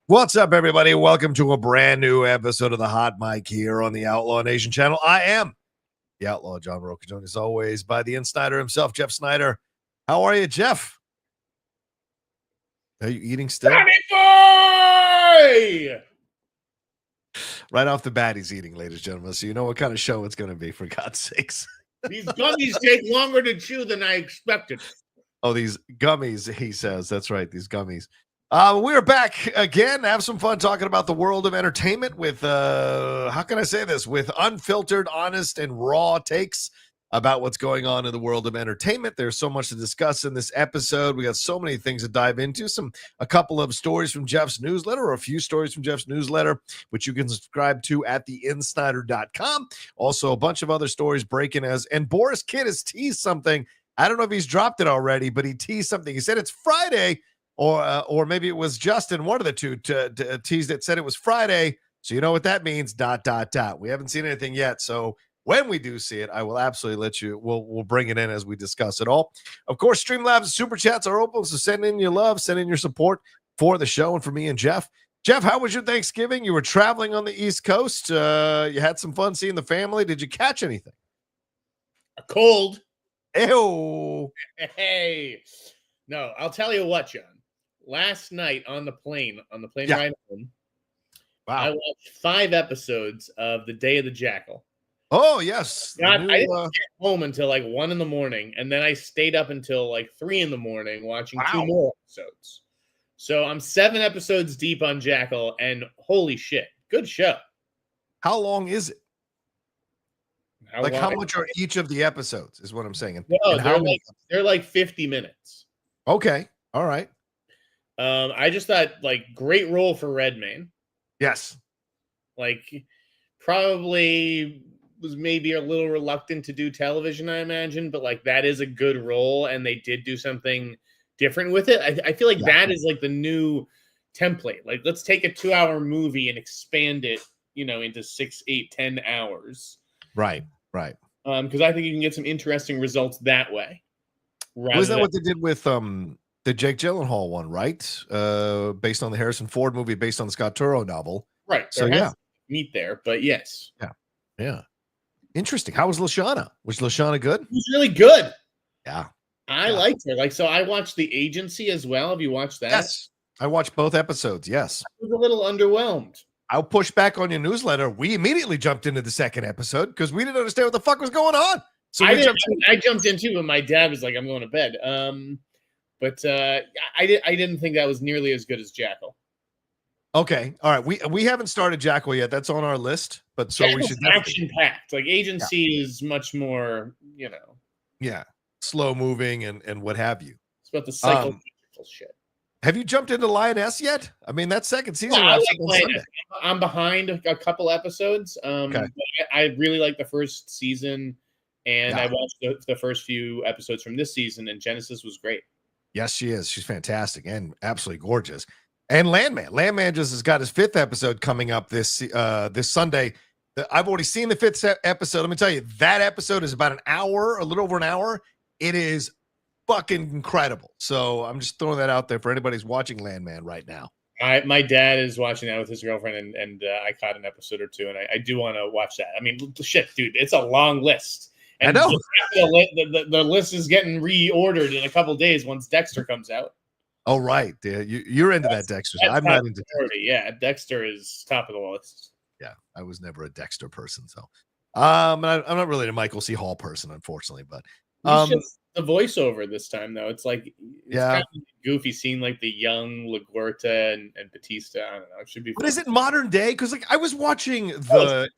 What's up, everybody? Welcome to a brand new episode of the Hot Mic here on the Outlaw Nation channel. I am the Outlaw John Rocha, joined as always by the Sneider himself, Jeff Sneider. How are you, Jeff? Are you eating still? Boy! Right off the bat, he's eating, ladies and gentlemen, so you know what kind of show it's going to be, for God's sakes. These gummies take longer to chew than I expected. Oh, these gummies, he says. That's right, these gummies. We're back again. Have some fun talking about the world of entertainment with, how can I say this? With unfiltered, honest, and raw takes about what's going on in the world of entertainment. There's so much to discuss in this episode. We got so many things to dive into. A couple of stories from Jeff's newsletter, or a few stories from Jeff's newsletter, which you can subscribe to at theinsnider.com. Also, a bunch of other stories breaking and Boris Kidd has teased something. I don't know if he's dropped it already, but he teased something. He said it's Friday. Or maybe it was Justin, one of the two, teased it, said it was Friday. So you know what that means, ... We haven't seen anything yet. So when we do see it, I will absolutely let you, we'll bring it in as we discuss it all. Of course, Streamlabs Super Chats are open, so send in your love, send in your support for the show and for me and Jeff. Jeff, how was your Thanksgiving? You were traveling on the East Coast. You had some fun seeing the family. Did you catch anything? A cold. Ew. Hey. No, I'll tell you what, John. Last night on the plane ride home, wow. I watched 5 episodes of The Day of the Jackal. Oh, yes. I didn't get home until like 1 a.m, and then I stayed up until like 3 a.m. watching 2 more episodes. So I'm 7 episodes deep on Jackal, and holy shit, good show. How long is it? How much are each of the episodes is what I'm saying. They're like 50 minutes. Okay. All right. I just thought, like, great role for Redmayne. Yes. Like, probably was maybe a little reluctant to do television, I imagine, but like that is a good role, and they did do something different with it. I feel like that is like the new template. Like, let's take a 2-hour movie and expand it, into 6, 8, 10 hours. Right. Because I think you can get some interesting results that way. Was that what they did with the Jake Gyllenhaal one, right? Based on the Harrison Ford movie, based on the Scott Turow novel. Right. So yeah, meet there, but yes. Yeah. Interesting. How was Lashana? Was Lashana good? She was really good. Yeah. I liked her. Like, so I watched The Agency as well. Have you watched that? Yes. I watched both episodes. Yes. I was a little underwhelmed. I'll push back on your newsletter. We immediately jumped into the second episode because we didn't understand what the fuck was going on. So I jumped into, but my dad was like, "I'm going to bed." But I didn't think that was nearly as good as Jackal. Okay, all right. We haven't started Jackal yet. That's on our list, but so we should action packed. Like, Agency is much more, slow moving and what have you. It's about the psychological shit. Have you jumped into Lioness yet? I mean, that second season. I'm behind a couple episodes. Okay. I really like the first season, and I watched the first few episodes from this season, and Genesis was great. Yes, she is. She's fantastic and absolutely gorgeous. And Landman just has got his 5th episode coming up this Sunday. I've already seen the 5th episode. Let me tell you, that episode is about an hour, a little over an hour. It is fucking incredible. So I'm just throwing that out there for anybody who's watching Landman right now. My dad is watching that with his girlfriend, and I caught an episode or two, and I do want to watch that. I mean, shit, dude, it's a long list. And I know. The list is getting reordered in a couple of days once Dexter comes out. Oh, right. Yeah, you're into that Dexter. I'm not into Dexter. Yeah, Dexter is top of the list. Yeah, I was never a Dexter person. So I'm not really a Michael C. Hall person, unfortunately. But just the voiceover this time, though. It's like kind of goofy seeing like the young LaGuerta and Batista. I don't know. It should be fun. But is it modern day? Because like I was watching it's a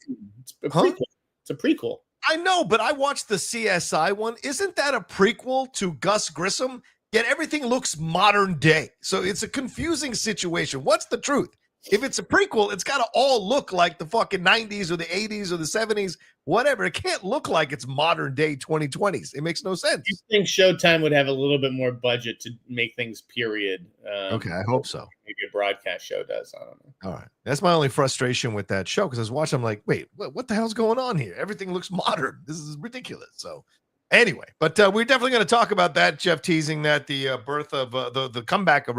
prequel. It's a prequel. I know, but I watched the CSI one. Isn't that a prequel to Gus Grissom? Yet everything looks modern day. So it's a confusing situation. What's the truth? If it's a prequel, it's got to all look like the fucking 90s or the 80s or the 70s, whatever. It can't look like it's modern day 2020s. It makes no sense. You think Showtime would have a little bit more budget to make things period? Okay, I hope so. Maybe a broadcast show does. I don't know. All right. That's my only frustration with that show, because I was watching, I'm like, wait, what the hell's going on here? Everything looks modern. This is ridiculous. So anyway, but we're definitely going to talk about that, Jeff, teasing that the birth of the comeback of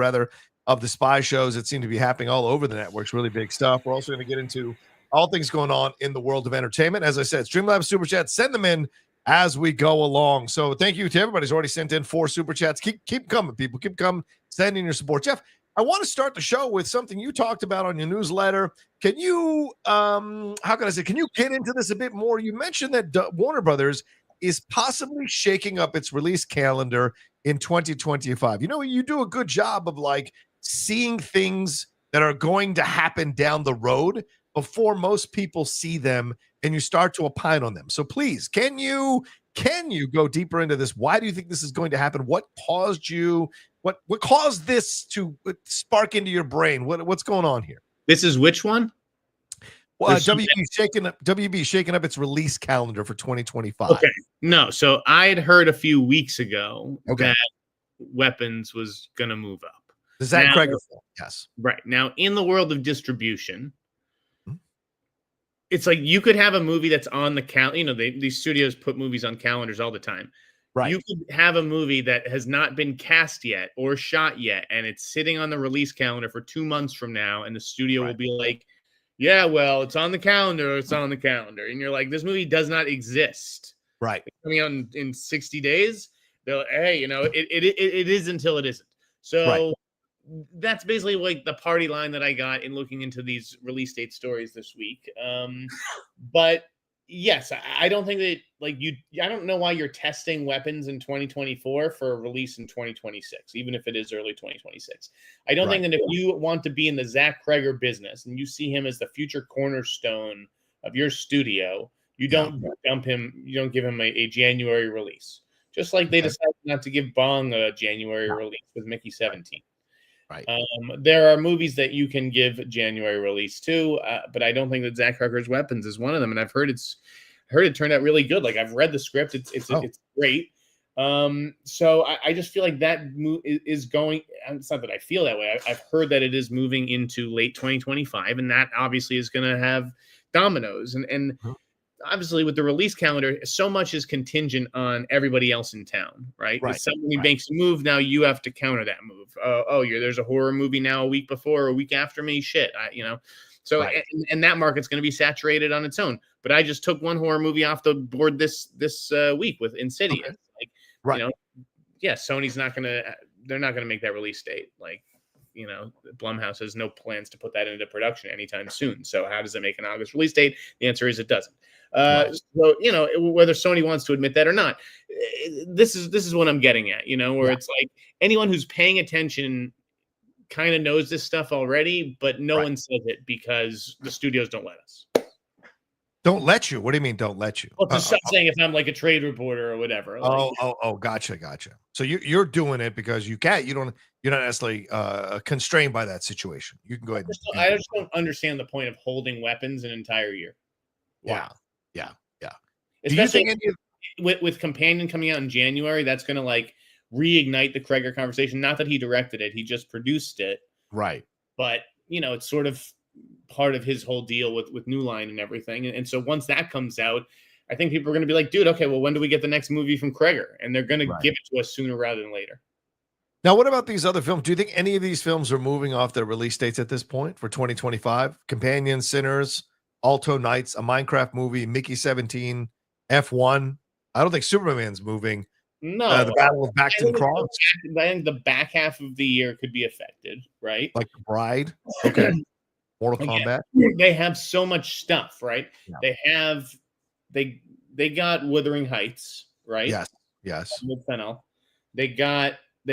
of the spy shows that seem to be happening all over the networks. Really big stuff. We're also going to get into all things going on in the world of entertainment. As I said, Streamlabs Super Chat, send them in as we go along. So thank you to everybody who's already sent in 4 Super Chats. Keep coming, people. Keep coming, sending your support. Jeff, I want to start the show with something you talked about on your newsletter. Can you, how can I say, can you get into this a bit more? You mentioned that Warner Brothers is possibly shaking up its release calendar in 2025. You know, you do a good job of like seeing things that are going to happen down the road before most people see them, and you start to opine on them. So please, can you go deeper into this? Why do you think this is going to happen? What caused you? What caused this to spark into your brain? What's going on here? This is which one? Well, WB shaking up its release calendar for 2025. Okay, no. So I'd heard a few weeks ago that Weapons was going to move up. The Zach Kreger film, yes. Right. Now, in the world of distribution, it's like you could have a movie that's on the calendar. You know, these studios put movies on calendars all the time. Right. You could have a movie that has not been cast yet or shot yet, and it's sitting on the release calendar for 2 months from now, and the studio will be like, yeah, well, it's on the calendar. It's on the calendar. And you're like, this movie does not exist. Right. It's coming out in 60 days. They're like, hey, you know, it is until it isn't. So that's basically like the party line that I got in looking into these release date stories this week. But yes, I don't think that I don't know why you're testing Weapons in 2024 for a release in 2026, even if it is early 2026. I don't think that if you want to be in the Zach Kreger business and you see him as the future cornerstone of your studio, you don't dump him. You don't give him a January release. Just like they decided not to give Bong a January release with Mickey 17. Right. There are movies that you can give January release to, but I don't think that Zach Kreger's Weapons is one of them. And I've heard it turned out really good. Like I've read the script; it's great. So I just feel like that is going. It's not that I feel that way. I've heard that it is moving into late 2025, and that obviously is going to have dominoes. And obviously with the release calendar, so much is contingent on everybody else in town, right? If somebody makes a move, now you have to counter that move. There's a horror movie now a week before or a week after me. Shit, So and that market's going to be saturated on its own. But I just took one horror movie off the board this week with Insidious. Sony's not going to. They're not going to make that release date. Blumhouse has no plans to put that into production anytime soon. So how does it make an August release date? The answer is it doesn't. So whether Sony wants to admit that or not, this is what I'm getting at. Where it's like anyone who's paying attention kind of knows this stuff already, but no one says it because the studios don't let us. Don't let you? What do you mean don't let you? Well, to stop saying if I'm like a trade reporter or whatever. Gotcha. So you're doing it because you can't. You're not necessarily constrained by that situation. You can go ahead. I just don't understand the point of holding Weapons an entire year. Wow. Yeah. Especially with Companion coming out in January, that's going to like reignite the Kreger conversation. Not that he directed it; he just produced it. Right. But it's sort of part of his whole deal with New Line and everything. And so once that comes out, I think people are going to be like, dude, okay, well, when do we get the next movie from Kreger? And they're going to give it to us sooner rather than later. Now, what about these other films? Do you think any of these films are moving off their release dates at this point for 2025? Companion, Sinners, Alto Nights, a Minecraft movie, Mickey 17, F1. I don't think Superman's moving. No. The Battle of Bacton Cross. I think the back half of the year could be affected, right? Like The Bride. Okay. Mortal Kombat. They have so much stuff, right? Yeah. They got Wuthering Heights, right? Yes. They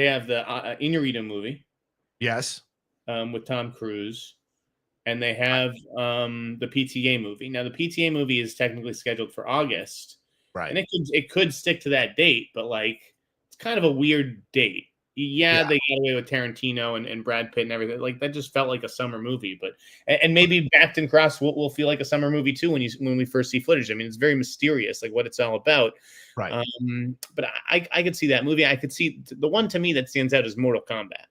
have the Inarritu movie. Yes. With Tom Cruise. And they have the PTA movie. Now the PTA movie is technically scheduled for August. Right. And it could stick to that date, but like it's kind of a weird date. Yeah, they got away with Tarantino and Brad Pitt and everything. Like that just felt like a summer movie. But and maybe Bacton Cross will feel like a summer movie too when we first see footage. I mean, it's very mysterious, like what it's all about. Right. But I could see that movie. I could see the one to me that stands out is Mortal Kombat.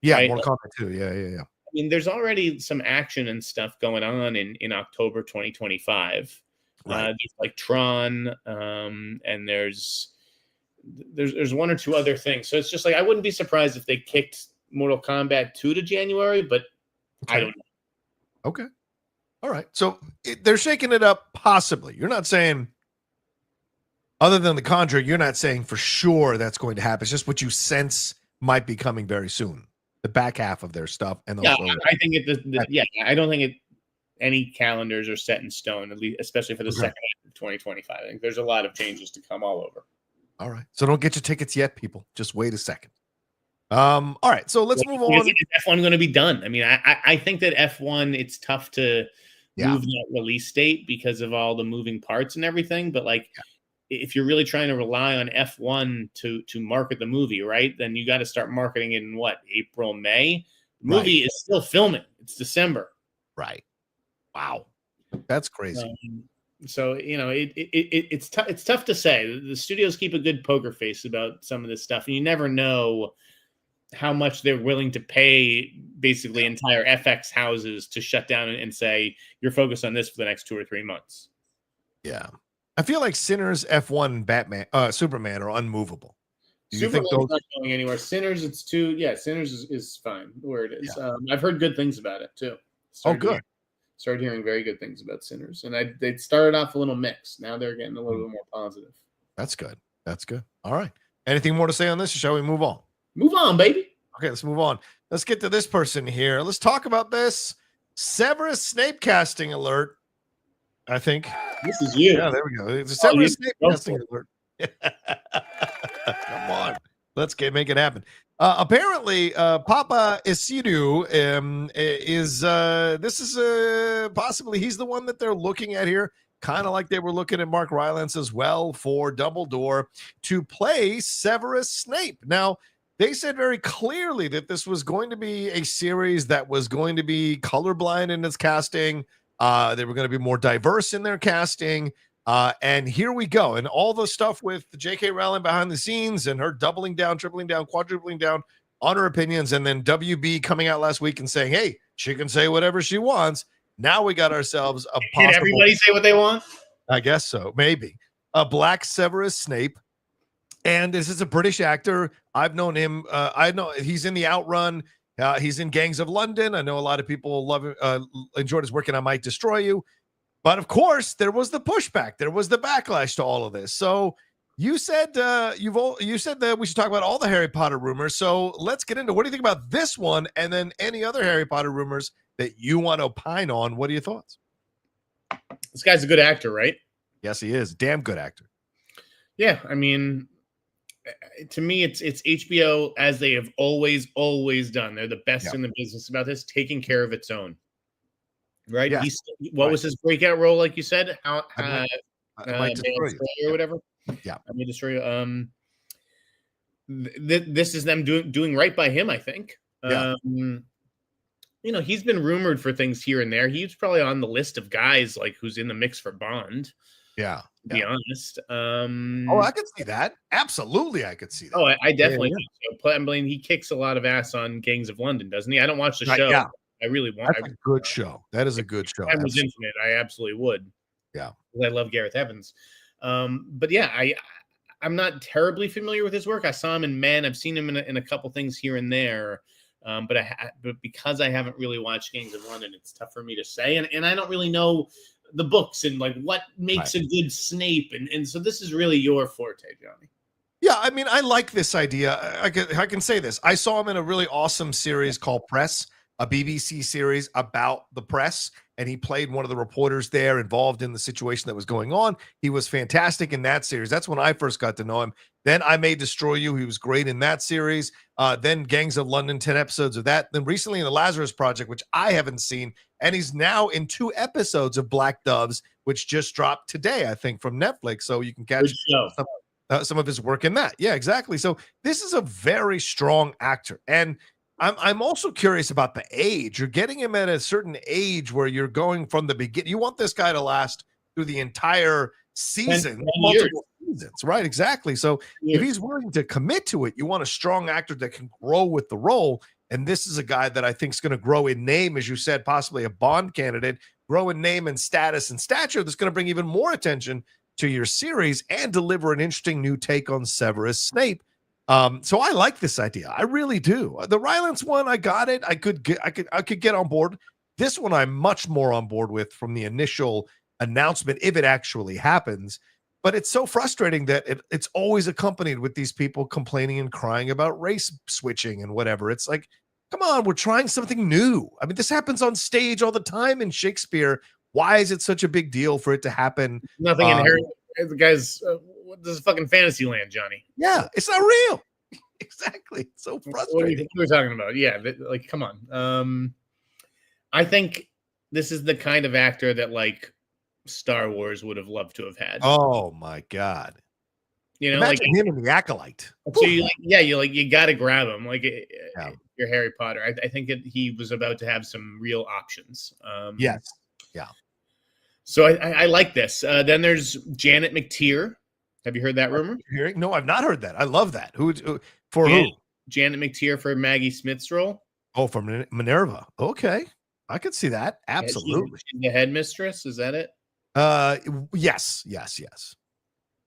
Yeah, right? Mortal Kombat too. Yeah. I mean, there's already some action and stuff going on in October 2025. Right. There's like Tron, and there's one or two other things. So it's just like I wouldn't be surprised if they kicked Mortal Kombat 2 to January, but I don't know. Okay. All right. So they're shaking it up possibly. You're not saying, other than The Conjuring, you're not saying for sure that's going to happen. It's just what you sense might be coming very soon. The back half of their stuff. And yeah, I think I don't think any calendars are set in stone, at least, especially for the second half of 2025. I think there's a lot of changes to come all over. All right. So don't get your tickets yet, people. Just wait a second. All right. So let's move on. Is F1 going to be done? I mean, I think that F1, it's tough to move that release date because of all the moving parts and everything. But like, if you're really trying to rely on F1 to market the movie, right, then you got to start marketing it in April, May. The movie is still filming. It's December. Right. Wow. That's crazy. So, it's tough to say. The studios keep a good poker face about some of this stuff, and you never know how much they're willing to pay basically entire FX houses to shut down and say, you're focused on this for the next 2 or 3 months. Yeah. I feel like Sinners, F1, Batman, Superman are unmovable. Do you think those not going anywhere? Sinners, it's too. Yeah, Sinners is fine where it is. Yeah. I've heard good things about it too. Good. Started hearing very good things about Sinners, and they started off a little mixed. Now they're getting a little bit more positive. That's good. That's good. All right. Anything more to say on this, or shall we move on? Move on, baby. Okay, let's move on. Let's get to this person here. Let's talk about this Severus Snape casting alert. I think this is you. Yeah, there we go. It's a Severus Snape casting alert. Come on, let's make it happen. Apparently, Paapa Essiedu is this is possibly he's the one that they're looking at here, kind of like they were looking at Mark Rylance as well for Dumbledore to play Severus Snape. Now, they said very clearly that this was going to be a series that was going to be colorblind in its casting. They were going to be more diverse in their casting. And here we go. And all the stuff with J.K. Rowling behind the scenes and her doubling down, tripling down, quadrupling down on her opinions. And then WB coming out last week and saying, hey, she can say whatever she wants. Now we got ourselves a possible. Did everybody say what they want? I guess so. Maybe. A black Severus Snape. And this is a British actor. I've known him. I know he's in The Outrun. He's in Gangs of London. I know a lot of people love enjoyed his work in I Might Destroy You. But of course, there was the pushback. There was the backlash to all of this. So you said you said that we should talk about all the Harry Potter rumors. So let's get into what do you think about this one, and then any other Harry Potter rumors that you want to opine on. What are your thoughts? This guy's a good actor, right? Yes, he is. Damn good actor. Yeah, I mean, to me, it's HBO as they have always done. They're the best in the business about this, taking care of its own. Right? Yeah. What was his breakout role, like you said? I Might Destroy You. Or whatever. Yeah. I Might Destroy You. This is them doing right by him, I think. Yeah. He's been rumored for things here and there. He's probably on the list of guys like who's in the mix for Bond. Yeah. To be honest. I could see that. Absolutely, I could see that. Oh, I definitely think so. I mean, he kicks a lot of ass on Gangs of London, doesn't he? I don't watch the show. Yeah. I really want. That's a good show. That is a good show. Time was infinite. I absolutely would. Yeah. I love Gareth Evans. But yeah, I'm not terribly familiar with his work. I saw him in Men. I've seen him in a couple things here and there. But because I haven't really watched Gangs of London, it's tough for me to say. And I don't really know the books and like what makes a good Snape. And so this is really your forte, Johnny. Yeah, I mean, I like this idea. I can say this. I saw him in a really awesome series called Press, a BBC series about the press, and he played one of the reporters there involved in the situation that was going on. He was fantastic in that series. That's when I first got to know him. Then I May Destroy You. He was great in that series. Then Gangs of London, 10 episodes of that. Then recently in the Lazarus Project, which I haven't seen, and he's now in 2 episodes of Black Doves, which just dropped today, I think, from Netflix. So you can catch some of his work in that. Yeah, exactly. So this is a very strong actor. And I'm also curious about the age. You're getting him at a certain age where you're going from the beginning. You want this guy to last through the entire season, multiple seasons, right? Exactly. So if he's willing to commit to it, you want a strong actor that can grow with the role. And this is a guy that I think is going to grow in name, as you said, possibly a Bond candidate, grow in name and status and stature. That's going to bring even more attention to your series and deliver an interesting new take on Severus Snape. So I like this idea. I really do. The Rylance one, I got it. I could get on board. This one, I'm much more on board with from the initial announcement, if it actually happens. But it's so frustrating that it's always accompanied with these people complaining and crying about race switching and whatever. It's like, come on, we're trying something new. I mean, this happens on stage all the time in Shakespeare. Why is it such a big deal for it to happen? Nothing inherent. The guy's this is fucking fantasy land, Johnny. Yeah, it's not real. Exactly. It's so frustrating. What are we talking about? Yeah, like, come on. I think this is the kind of actor that like Star Wars would have loved to have had. Oh my god! You know, imagine like him in the Acolyte. So you got to grab him. Like you're Harry Potter. I think he was about to have some real options. Yes. Yeah. So I like this. Then there's Janet McTeer. Have you heard that rumor? No, I've not heard that. I love that. Who? Janet McTeer for Maggie Smith's role. Oh, from Minerva. Okay, I could see that. Absolutely. She's the headmistress. Is that it? Yes.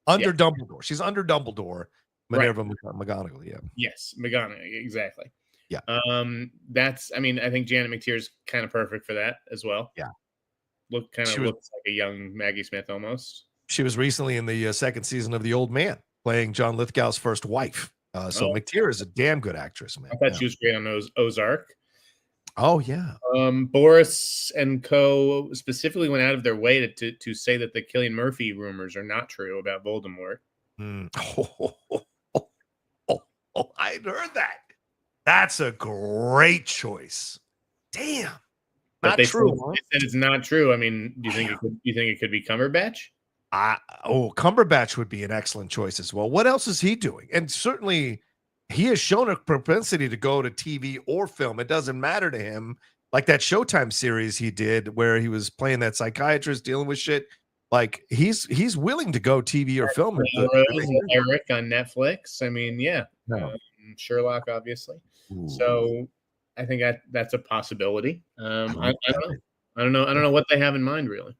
Under Dumbledore. She's under Dumbledore. Minerva McGonagall. Yeah. Yes, McGonagall. Exactly. Yeah. I think Janet McTeer is kind of perfect for that as well. Yeah. Looks like a young Maggie Smith almost. She was recently in the second season of The Old Man, playing John Lithgow's first wife. McTeer is a damn good actress, man. I thought she was great on Ozark. Oh yeah. Boris and co. specifically went out of their way to say that the Cillian Murphy rumors are not true about Voldemort. I heard that. That's a great choice. Damn. Not true. They said it's not true. I mean, do you think it could be Cumberbatch? Cumberbatch would be an excellent choice as well. What else is he doing? And certainly he has shown a propensity to go to TV or film. It doesn't matter to him. Like that Showtime series he did where he was playing that psychiatrist dealing with shit. Like he's willing to go TV or film. Eric on Netflix. I mean, yeah. Sherlock, obviously. Ooh. So I think that's a possibility. I don't know what they have in mind, really.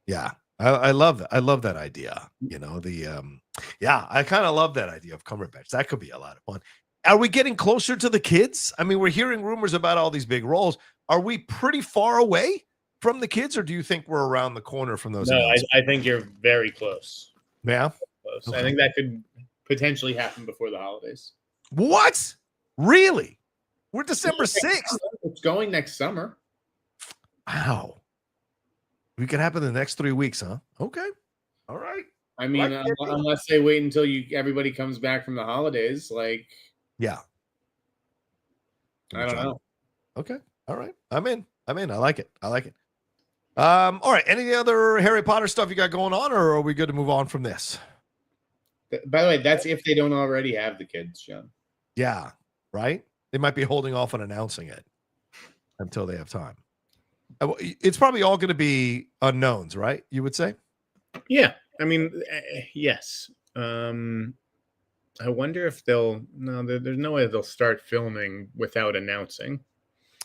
Yeah. I love that. I love that idea. You know, I kind of love that idea of Cumberbatch. That could be a lot of fun. Are we getting closer to the kids? I mean, we're hearing rumors about all these big roles. Are we pretty far away from the kids, or do you think we're around the corner from those? No, I think you're very close. Yeah. Close. Okay. I think that could potentially happen before the holidays. What? Really? We're December 6th. It's going next summer. Wow. We could happen in the next 3 weeks, huh? Okay. All right. I mean, unless they wait until everybody comes back from the holidays, like. Yeah. I don't know. Okay. All right. I'm in. I like it. All right. Any other Harry Potter stuff you got going on, or are we good to move on from this? By the way, that's if they don't already have the kids, John. Yeah. Right. They might be holding off on announcing it until they have time. It's probably all going to be unknowns, right? You would say? Yeah. I mean, yes. I wonder if there's no way they'll start filming without announcing.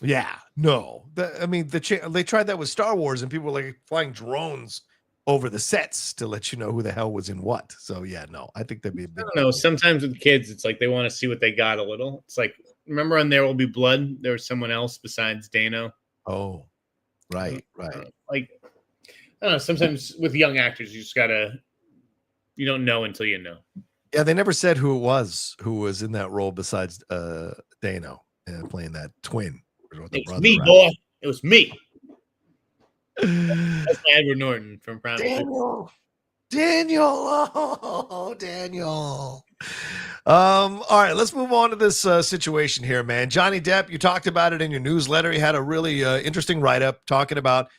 Yeah. No. They tried that with Star Wars, and people were like flying drones over the sets to let you know who the hell was in what. So yeah, no, I think that'd be a big. I don't know. Sometimes with kids, it's like they want to see what they got a little. It's like, remember on There Will Be Blood? There was someone else besides Dano. Oh. Right. Like, I don't know. Sometimes with young actors, you don't know until you know. Yeah, they never said who was in that role besides Dano playing that twin. It was me, boy. It was me. That's Edward Norton from Prime. Daniel. Oh, Daniel. All right, let's move on to this situation here, man. Johnny Depp, you talked about it in your newsletter. He had a really interesting write-up talking about,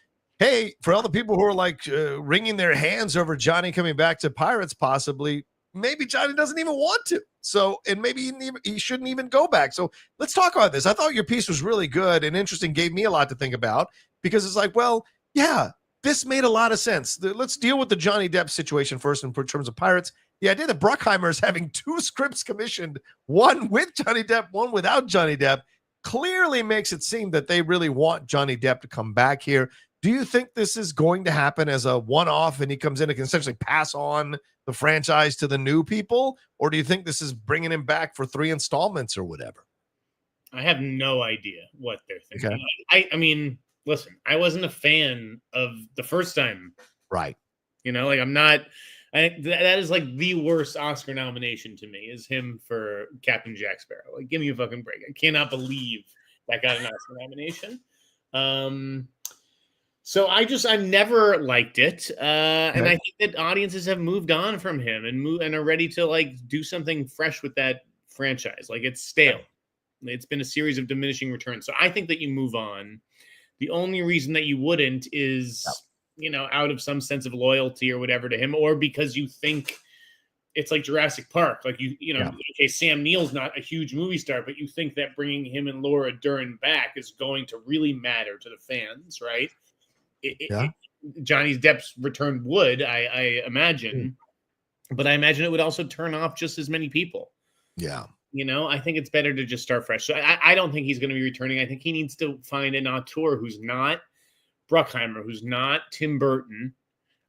hey, for all the people who are like wringing their hands over Johnny coming back to Pirates, possibly, maybe Johnny doesn't even want to. So, and maybe he shouldn't even go back. So let's talk about this. I thought your piece was really good and interesting, gave me a lot to think about, because it's like, well, yeah, this made a lot of sense. Let's deal with the Johnny Depp situation first in terms of Pirates. The idea that Bruckheimer is having 2 scripts commissioned, one with Johnny Depp, one without Johnny Depp, clearly makes it seem that they really want Johnny Depp to come back here. Do you think this is going to happen as a one-off and he comes in and can essentially pass on the franchise to the new people? Or do you think this is bringing him back for 3 installments or whatever? I have no idea what they're thinking. Okay. I mean, listen, I wasn't a fan of the first time. Right. You know, like I'm not. That is like the worst Oscar nomination to me is him for Captain Jack Sparrow. Like, give me a fucking break. I cannot believe that got an Oscar nomination. So I've never liked it, and I think that audiences have moved on from him and are ready to like do something fresh with that franchise. Like it's stale. It's been a series of diminishing returns. So I think that you move on. The only reason that you wouldn't is, out of some sense of loyalty or whatever to him, or because you think it's like Jurassic Park. Like okay, Sam Neill's not a huge movie star, but you think that bringing him and Laura Dern back is going to really matter to the fans, right? Johnny Depp's return would, I imagine, but I imagine it would also turn off just as many people. Yeah. I think it's better to just start fresh. So I don't think he's going to be returning. I think he needs to find an auteur who's not Bruckheimer, who's not Tim Burton.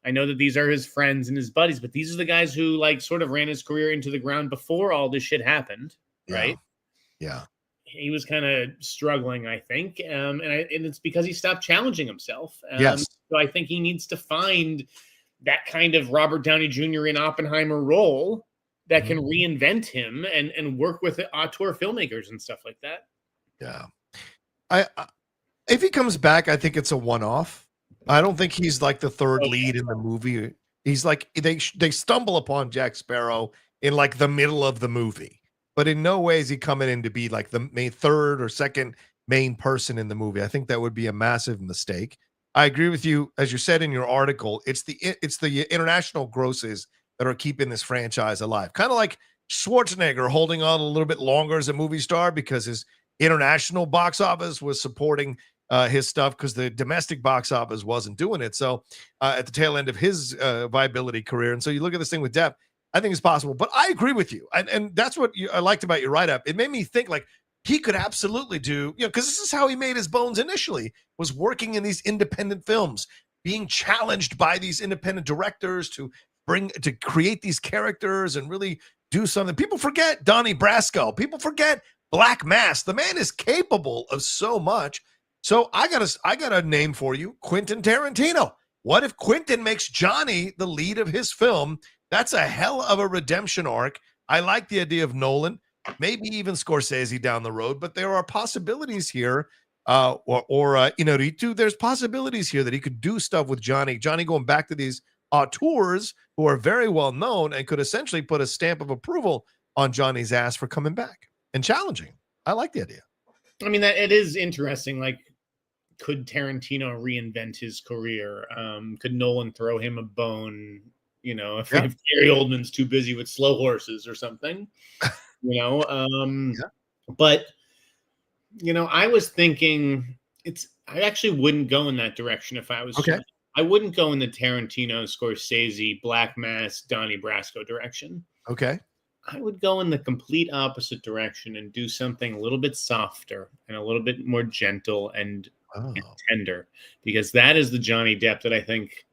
I know that these are his friends and his buddies, but these are the guys who like sort of ran his career into the ground before all this shit happened, right? Yeah. He was kind of struggling, I think, and it's because he stopped challenging himself. Yes. So I think he needs to find that kind of Robert Downey Jr. in Oppenheimer role that can reinvent him and work with auteur filmmakers and stuff like that. Yeah. If he comes back, I think it's a one-off. I don't think he's like the third lead in the movie. He's like, they stumble upon Jack Sparrow in like the middle of the movie, but in no way is he coming in to be like the main third or second main person in the movie. I think that would be a massive mistake. I agree with you. As you said in your article, it's the international grosses that are keeping this franchise alive. Kind of like Schwarzenegger holding on a little bit longer as a movie star because his international box office was supporting his stuff because the domestic box office wasn't doing it. So at the tail end of his viability career. And so you look at this thing with Depp, I think it's possible. But I agree with you. And that's what I liked about your write-up. It made me think like he could absolutely do, because this is how he made his bones initially, was working in these independent films, being challenged by these independent directors to create these characters and really do something. People forget Donnie Brasco. People forget Black Mass. The man is capable of so much. So I got a name for you, Quentin Tarantino. What if Quentin makes Johnny the lead of his film? That's a hell of a redemption arc. I like the idea of Nolan, maybe even Scorsese down the road, but there are possibilities here. There's possibilities here that he could do stuff with Johnny going back to these auteurs who are very well known and could essentially put a stamp of approval on Johnny's ass for coming back and challenging. I like the idea. I mean, that it is interesting. Like, could Tarantino reinvent his career? Could Nolan throw him a bone? If Gary Oldman's too busy with Slow Horses or something, But I was thinking I actually wouldn't go in that direction if I was. Okay. I wouldn't go in the Tarantino, Scorsese, Black Mass, Donnie Brasco direction. Okay. I would go in the complete opposite direction and do something a little bit softer and a little bit more gentle and tender, because that is the Johnny Depp that I think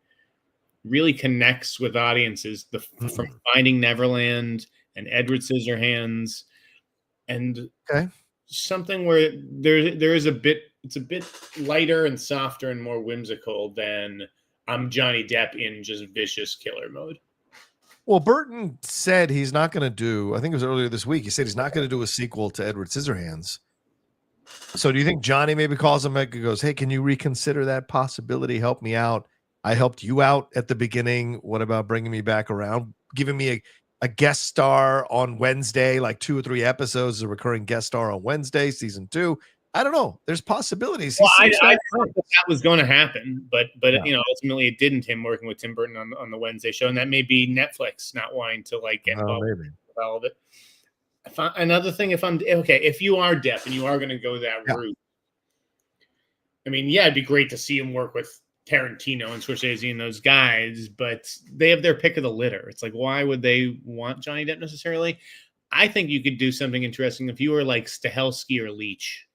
really connects with audiences from Finding Neverland and Edward Scissorhands, and something where there is it's a bit lighter and softer and more whimsical than I'm Johnny Depp in just vicious killer mode. Well, Burton said he's not going to do, I think it was earlier this week, he said he's not going to do a sequel to Edward Scissorhands. So do you think Johnny maybe calls him back and goes, hey, can you reconsider that possibility? Help me out. I helped you out at the beginning. What about bringing me back around? Giving me a guest star on Wednesday, like 2 or 3 episodes, a recurring guest star on Wednesday, season 2. I don't know. There's possibilities. Well, I thought that was going to happen, but ultimately it didn't. Him working with Tim Burton on the Wednesday show, and that may be Netflix not wanting to get involved with all of it. Another thing, if you are Depp and you are going to go that route, I mean, it'd be great to see him work with Tarantino and Scorsese and those guys, but they have their pick of the litter. It's like, why would they want Johnny Depp necessarily? I think you could do something interesting if you were like Stahelski or Leach.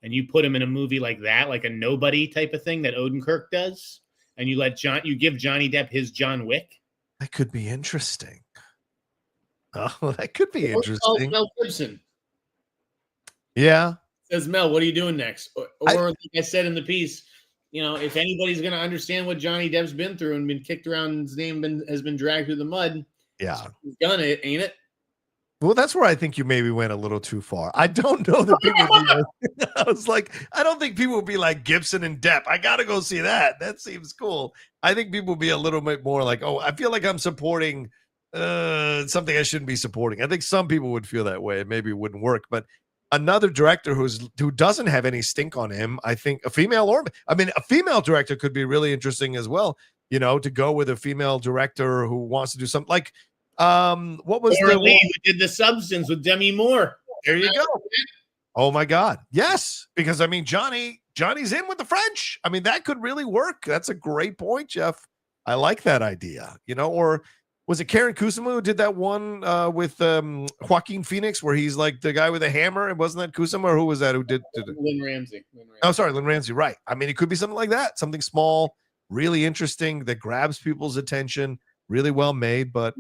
and you put him in a movie like that, like a Nobody type of thing that Odenkirk does, and you give Johnny Depp his John Wick. That could be interesting. Oh, that could be Or interesting. Mel Gibson. Yeah. Says, Mel, what are you doing next? Or like I said in the piece, if anybody's going to understand what Johnny Depp's been through and been kicked around, his name has been dragged through the mud. Yeah. He's done it, ain't it? Well, that's where I think you maybe went a little too far. I don't know that people would be I was like, I don't think people would be like Gibson and Depp. I got to go see that. That seems cool. I think people would be a little bit more like, oh, I feel like I'm supporting something I shouldn't be supporting. I think some people would feel that way. Maybe it wouldn't work. But another director who doesn't have any stink on him, I think a female director could be really interesting as well, to go with a female director who wants to do something like what was Laura Lee, who did The Substance with Demi Moore. There you go. Oh my God. Yes. Because Johnny's in with the French. I mean, that could really work. That's a great point, Jeff. I like that idea, or was it Karen Kusama who did that one with Joaquin Phoenix where he's like the guy with a hammer? And wasn't that Kusama, or who was that who did it? Lynn Ramsey. Oh, sorry, Lynn Ramsey. Right. I mean, it could be something like that. Something small, really interesting that grabs people's attention, really well made. But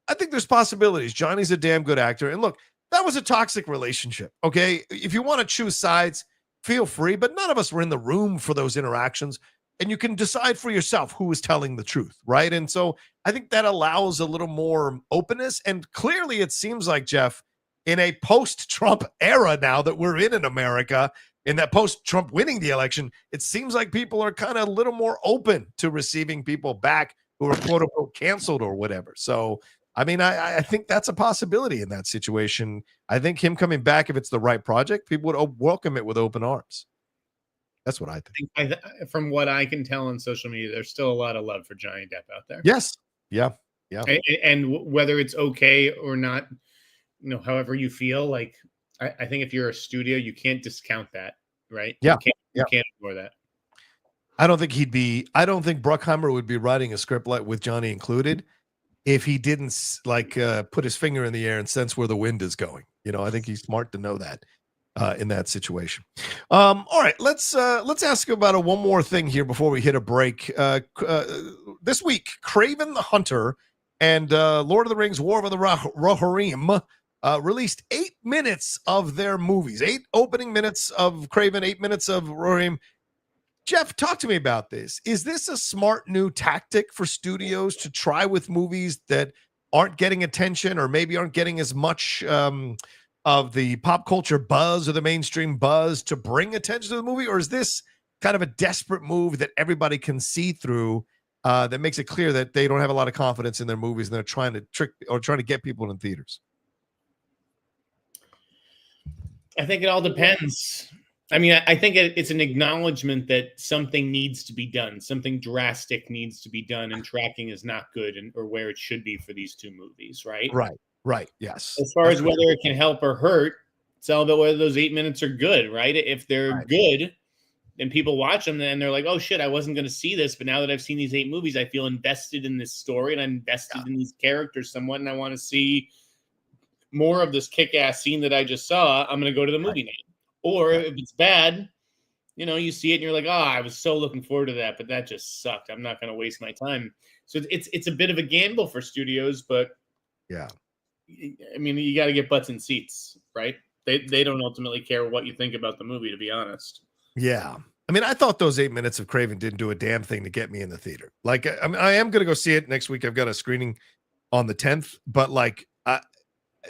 I think there's possibilities. Johnny's a damn good actor. And look, that was a toxic relationship. Okay. If you want to choose sides, feel free. But none of us were in the room for those interactions. And you can decide for yourself who is telling the truth. Right. And so I think that allows a little more openness. And clearly it seems like, Jeff, in a post-Trump era now that we're in America, in that post-Trump winning the election, it seems like people are kind of a little more open to receiving people back who are quote unquote canceled or whatever. So, I mean, I think that's a possibility in that situation. I think him coming back, if it's the right project, people would welcome it with open arms. That's what I think. From what I can tell on social media, there's still a lot of love for Johnny Depp out there. Yes. Yeah. Yeah. And whether it's okay or not, however you feel, like, I think if you're a studio, you can't discount that, right? Yeah. You can't ignore that. I don't think Bruckheimer would be writing a script with Johnny included if he didn't put his finger in the air and sense where the wind is going. I think he's smart to know that in that situation. All right, let's ask about one more thing here before we hit a break. This week, KRAVEN the Hunter and Lord of the Rings: War of the Rohirrim released 8 minutes of their movies. 8 opening minutes of KRAVEN, 8 minutes of Rohirrim. Jeff, talk to me about this. Is this a smart new tactic for studios to try with movies that aren't getting attention or maybe aren't getting as much of the pop culture buzz or the mainstream buzz to bring attention to the movie? Or is this kind of a desperate move that everybody can see through that makes it clear that they don't have a lot of confidence in their movies and they're trying to get people in theaters? I think it all depends. I mean, I think it's an acknowledgement that something needs to be done. Something drastic needs to be done, and tracking is not good or where it should be for these two movies, right? Right. Yes. As far as whether it can help or hurt, it's all about whether those 8 minutes are good, right? If they're good, then people watch them and they're like, oh, shit, I wasn't going to see this. But now that I've seen these 8 movies, I feel invested in this story and I'm invested in these characters somewhat. And I want to see more of this kick-ass scene that I just saw. I'm going to go to the movie now. Or if it's bad, you see it and you're like, oh, I was so looking forward to that, but that just sucked. I'm not going to waste my time. So it's a bit of a gamble for studios, but yeah, I mean, you got to get butts in seats, right? They don't ultimately care what you think about the movie, to be honest. Yeah. I mean, I thought those 8 minutes of KRAVEN didn't do a damn thing to get me in the theater. Like, I mean, I am going to go see it next week. I've got a screening on the 10th, but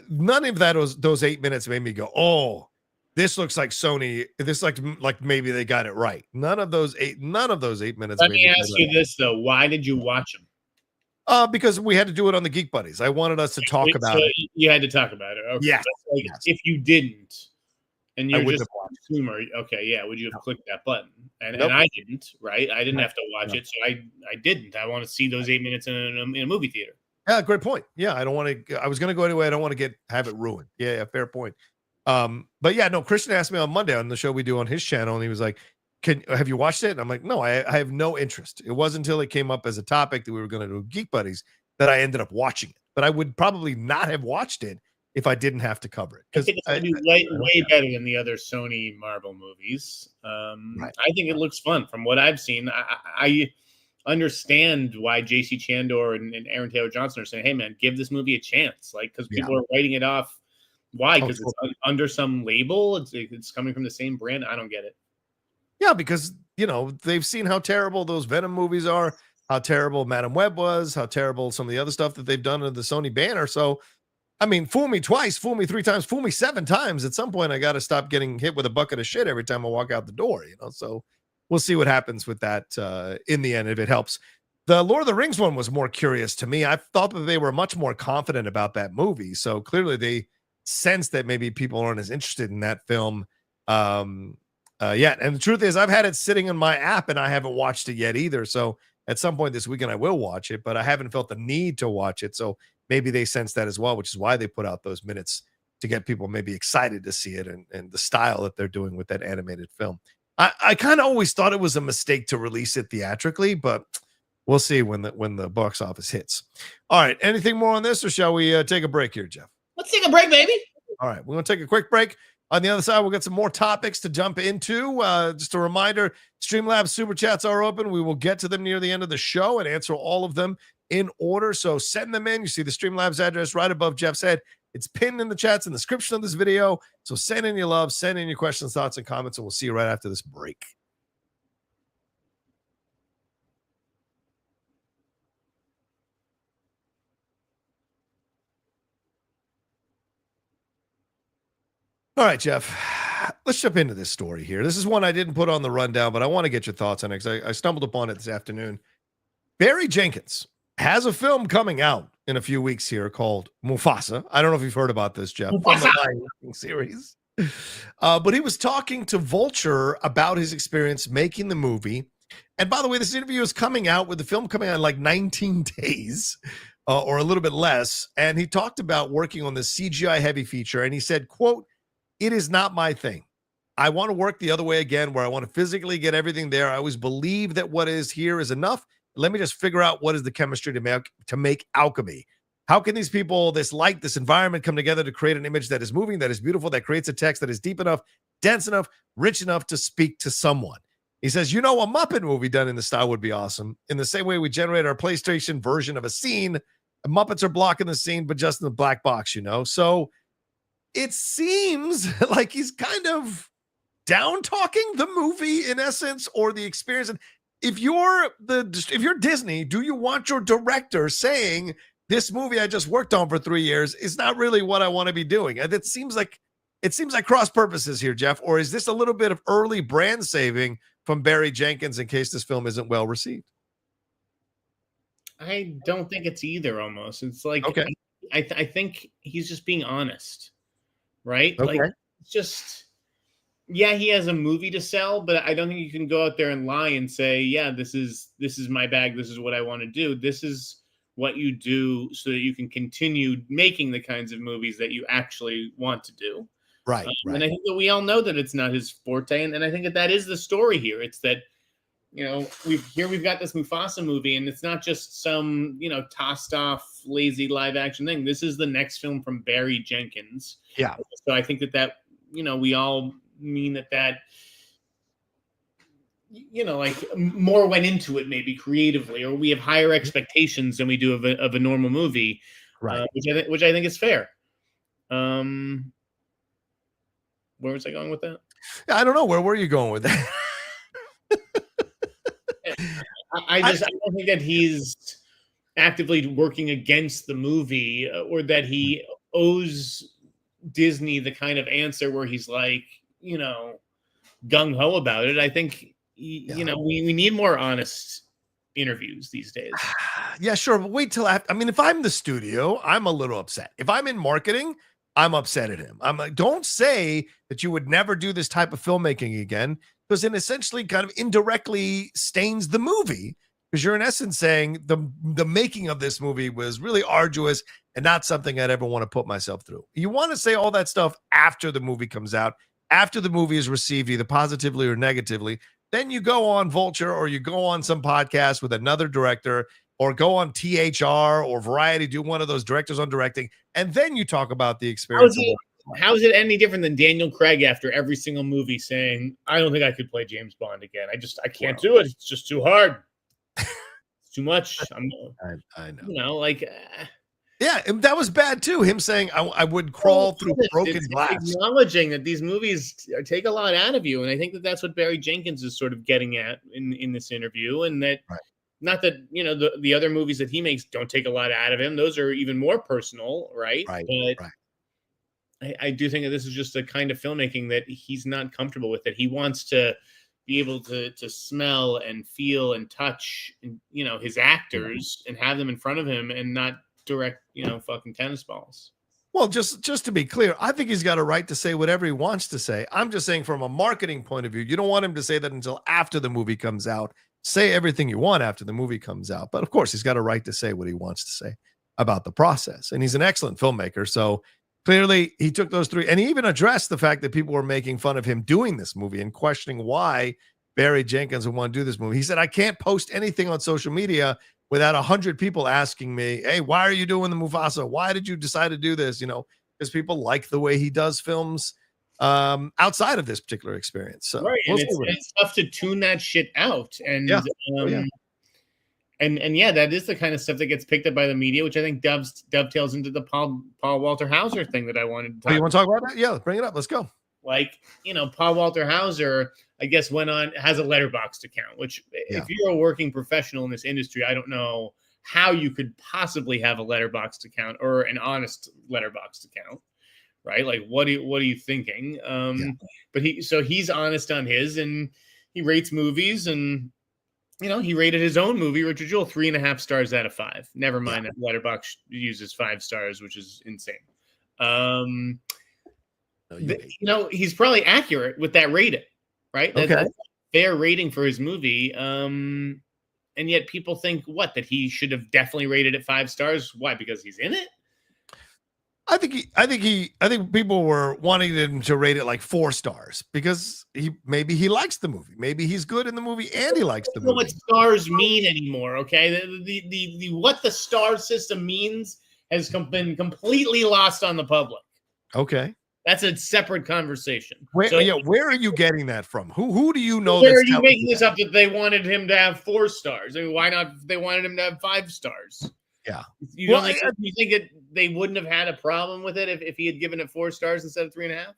none of those 8 minutes made me go, oh, this looks like Sony. This like maybe they got it right. None of those 8 minutes. Let me ask you this though: why did you watch them? Because we had to do it on the Geek Buddies. I wanted us to talk about it. You had to talk about it. Okay. Yes. Yes. If you didn't, and you're just a consumer, okay, yeah, would you have clicked that button? And I didn't, right? I didn't have to watch it, so I didn't. I want to see those 8 minutes in a movie theater. Yeah, great point. Yeah, I don't want to. I was going to go anyway. I don't want to have it ruined. Yeah, fair point. But yeah, no, Christian asked me on Monday on the show we do on his channel, and he was like, have you watched it? And I'm like, no, I have no interest. It wasn't until it came up as a topic that we were going to do Geek Buddies that I ended up watching it. But I would probably not have watched it if I didn't have to cover it. I think it's going to be way better than the other Sony Marvel movies. Right. I think it looks fun from what I've seen. I understand why J.C. Chandor and Aaron Taylor Johnson are saying, "Hey, man, give this movie a chance." Like, because people are writing it off. Why? Because it's under some label. It's coming from the same brand. I don't get it. Yeah, because they've seen how terrible those Venom movies are, how terrible Madam Web was, how terrible some of the other stuff that they've done under the Sony banner. So, I mean, fool me twice, fool me 3 times, fool me 7 times. At some point, I got to stop getting hit with a bucket of shit every time I walk out the door. So we'll see what happens with that in the end, if it helps. The Lord of the Rings one was more curious to me. I thought that they were much more confident about that movie. So clearly they sense that maybe people aren't as interested in that film yet. And the truth is, I've had it sitting in my app and I haven't watched it yet either. So at some point this weekend, I will watch it, but I haven't felt the need to watch it. So maybe they sense that as well, which is why they put out those minutes to get people maybe excited to see it and the style that they're doing with that animated film. I kind of always thought it was a mistake to release it theatrically, but we'll see when the box office hits. All right. Anything more on this, or shall we take a break here, Jeff? Let's take a break, baby. All right. We're going to take a quick break. On the other side, we'll get some more topics to jump into. Just a reminder, Streamlabs Super Chats are open. We will get to them near the end of the show and answer all of them in order. So send them in. You see the Streamlabs address right above Jeff's head. It's pinned in the chats in the description of this video. So send in your love, send in your questions, thoughts, and comments, and we'll see you right after this break. All right, Jeff, let's jump into this story here. This is one I didn't put on the rundown, but I want to get your thoughts on it because I stumbled upon it this afternoon. Barry Jenkins has a film coming out in a few weeks here called Mufasa. I don't know if you've heard about this, Jeff, from the Lion series. But he was talking to Vulture about his experience making the movie. And by the way, this interview is coming out with the film coming out in like 19 days or a little bit less. And he talked about working on this CGI heavy feature. And he said, quote, "It is not my thing. I want to work the other way again, where I want to physically get everything there. I always believe that what is here is enough. Let me just figure out what is the chemistry to make alchemy. How can these people, this light, this environment come together to create an image that is moving, that is beautiful, that creates a text that is deep enough, dense enough, rich enough to speak to someone?" He says, a Muppet movie done in the style would be awesome. In the same way we generate our PlayStation version of a scene, Muppets are blocking the scene, but just in the black box, So it seems like he's kind of down talking the movie in essence, or the experience. And if you're Disney, do you want your director saying this movie I just worked on for 3 years is not really what I want to be doing? And it seems like cross purposes here, Jeff. Or is this a little bit of early brand saving from Barry Jenkins in case this film isn't well received? I don't think it's either. Almost, it's like, okay. I think he's just being honest, right? Okay. Like, it's just, yeah, he has a movie to sell, but I don't think you can go out there and lie and say, yeah, this is my bag. This is what I want to do. This is what you do so that you can continue making the kinds of movies that you actually want to do. Right. And I think that we all know that it's not his forte. And I think that is the story here. It's that, we've got this Mufasa movie, and it's not just some, tossed off lazy live action thing. This is the next film from Barry Jenkins. Yeah. So I think that, we all mean that, like more went into it, maybe creatively, or we have higher expectations than we do of a normal movie. Right. Which I think is fair. Where was I going with that? I don't know. Where were you going with that? I don't think that he's actively working against the movie, or that he owes Disney the kind of answer where he's like, gung-ho about it. I think, we need more honest interviews these days. Yeah, sure. But wait till after. I mean, if I'm the studio, I'm a little upset. If I'm in marketing, I'm upset at him. I'm like, don't say that you would never do this type of filmmaking again, because it essentially kind of indirectly stains the movie, because you're in essence saying the making of this movie was really arduous and not something I'd ever want to put myself through. You want to say all that stuff after the movie comes out, after the movie is received either positively or negatively. Then you go on Vulture or you go on some podcast with another director or go on THR or Variety, do one of those directors on directing, and then you talk about the experience. How is it any different than Daniel Craig after every single movie saying, I don't think I could play James Bond again. I can't do it. It's just too hard. It's too much. I know. Yeah, and that was bad too. Him saying, I would crawl through broken glass. Acknowledging that these movies take a lot out of you. And I think that's what Barry Jenkins is sort of getting at in this interview. And that, not that, the other movies that he makes don't take a lot out of him. Those are even more personal, right? But I do think that this is just a kind of filmmaking that he's not comfortable with, that he wants to be able to smell and feel and touch, his actors and have them in front of him and not direct, fucking tennis balls. Well, just to be clear, I think he's got a right to say whatever he wants to say. I'm just saying from a marketing point of view, you don't want him to say that until after the movie comes out. Say everything you want after the movie comes out. But of course, he's got a right to say what he wants to say about the process. And he's an excellent filmmaker. So clearly he took those three, and he even addressed the fact that people were making fun of him doing this movie and questioning why Barry Jenkins would want to do this movie. He said, I can't post anything on social media without 100 people asking me, hey, why are you doing the Mufasa? Why did you decide to do this? Because people like the way he does films outside of this particular experience. So it's tough to tune that shit out. And And yeah, that is the kind of stuff that gets picked up by the media, which I think dovetails into the Paul Walter Hauser thing that I wanted to talk about. You want to talk about that? Yeah, bring it up. Let's go. Paul Walter Hauser, I guess, has a Letterboxd account, which if you're a working professional in this industry, I don't know how you could possibly have a Letterboxd account or an honest Letterboxd account, right? Like, what are you thinking? But he's honest on his, and he rates movies, and he rated his own movie, Richard Jewell, 3.5 stars out of 5. Never mind that Letterboxd uses 5 stars, which is insane. He's probably accurate with that rating, right? That's a fair rating for his movie. And yet people think that he should have definitely rated it 5 stars. Why? Because he's in it? I think people were wanting him to rate it like 4 stars because maybe he likes the movie. Maybe he's good in the movie and he likes the movie. I don't know what stars mean anymore. Okay. The what the star system means has been completely lost on the public. Okay. That's a separate conversation. Where are you getting that from? Who do you know? Where are you making this up that they wanted him to have 4 stars? I mean, why not? They wanted him to have 5 stars. Yeah. You think that they wouldn't have had a problem with it if he had given it 4 stars instead of 3.5?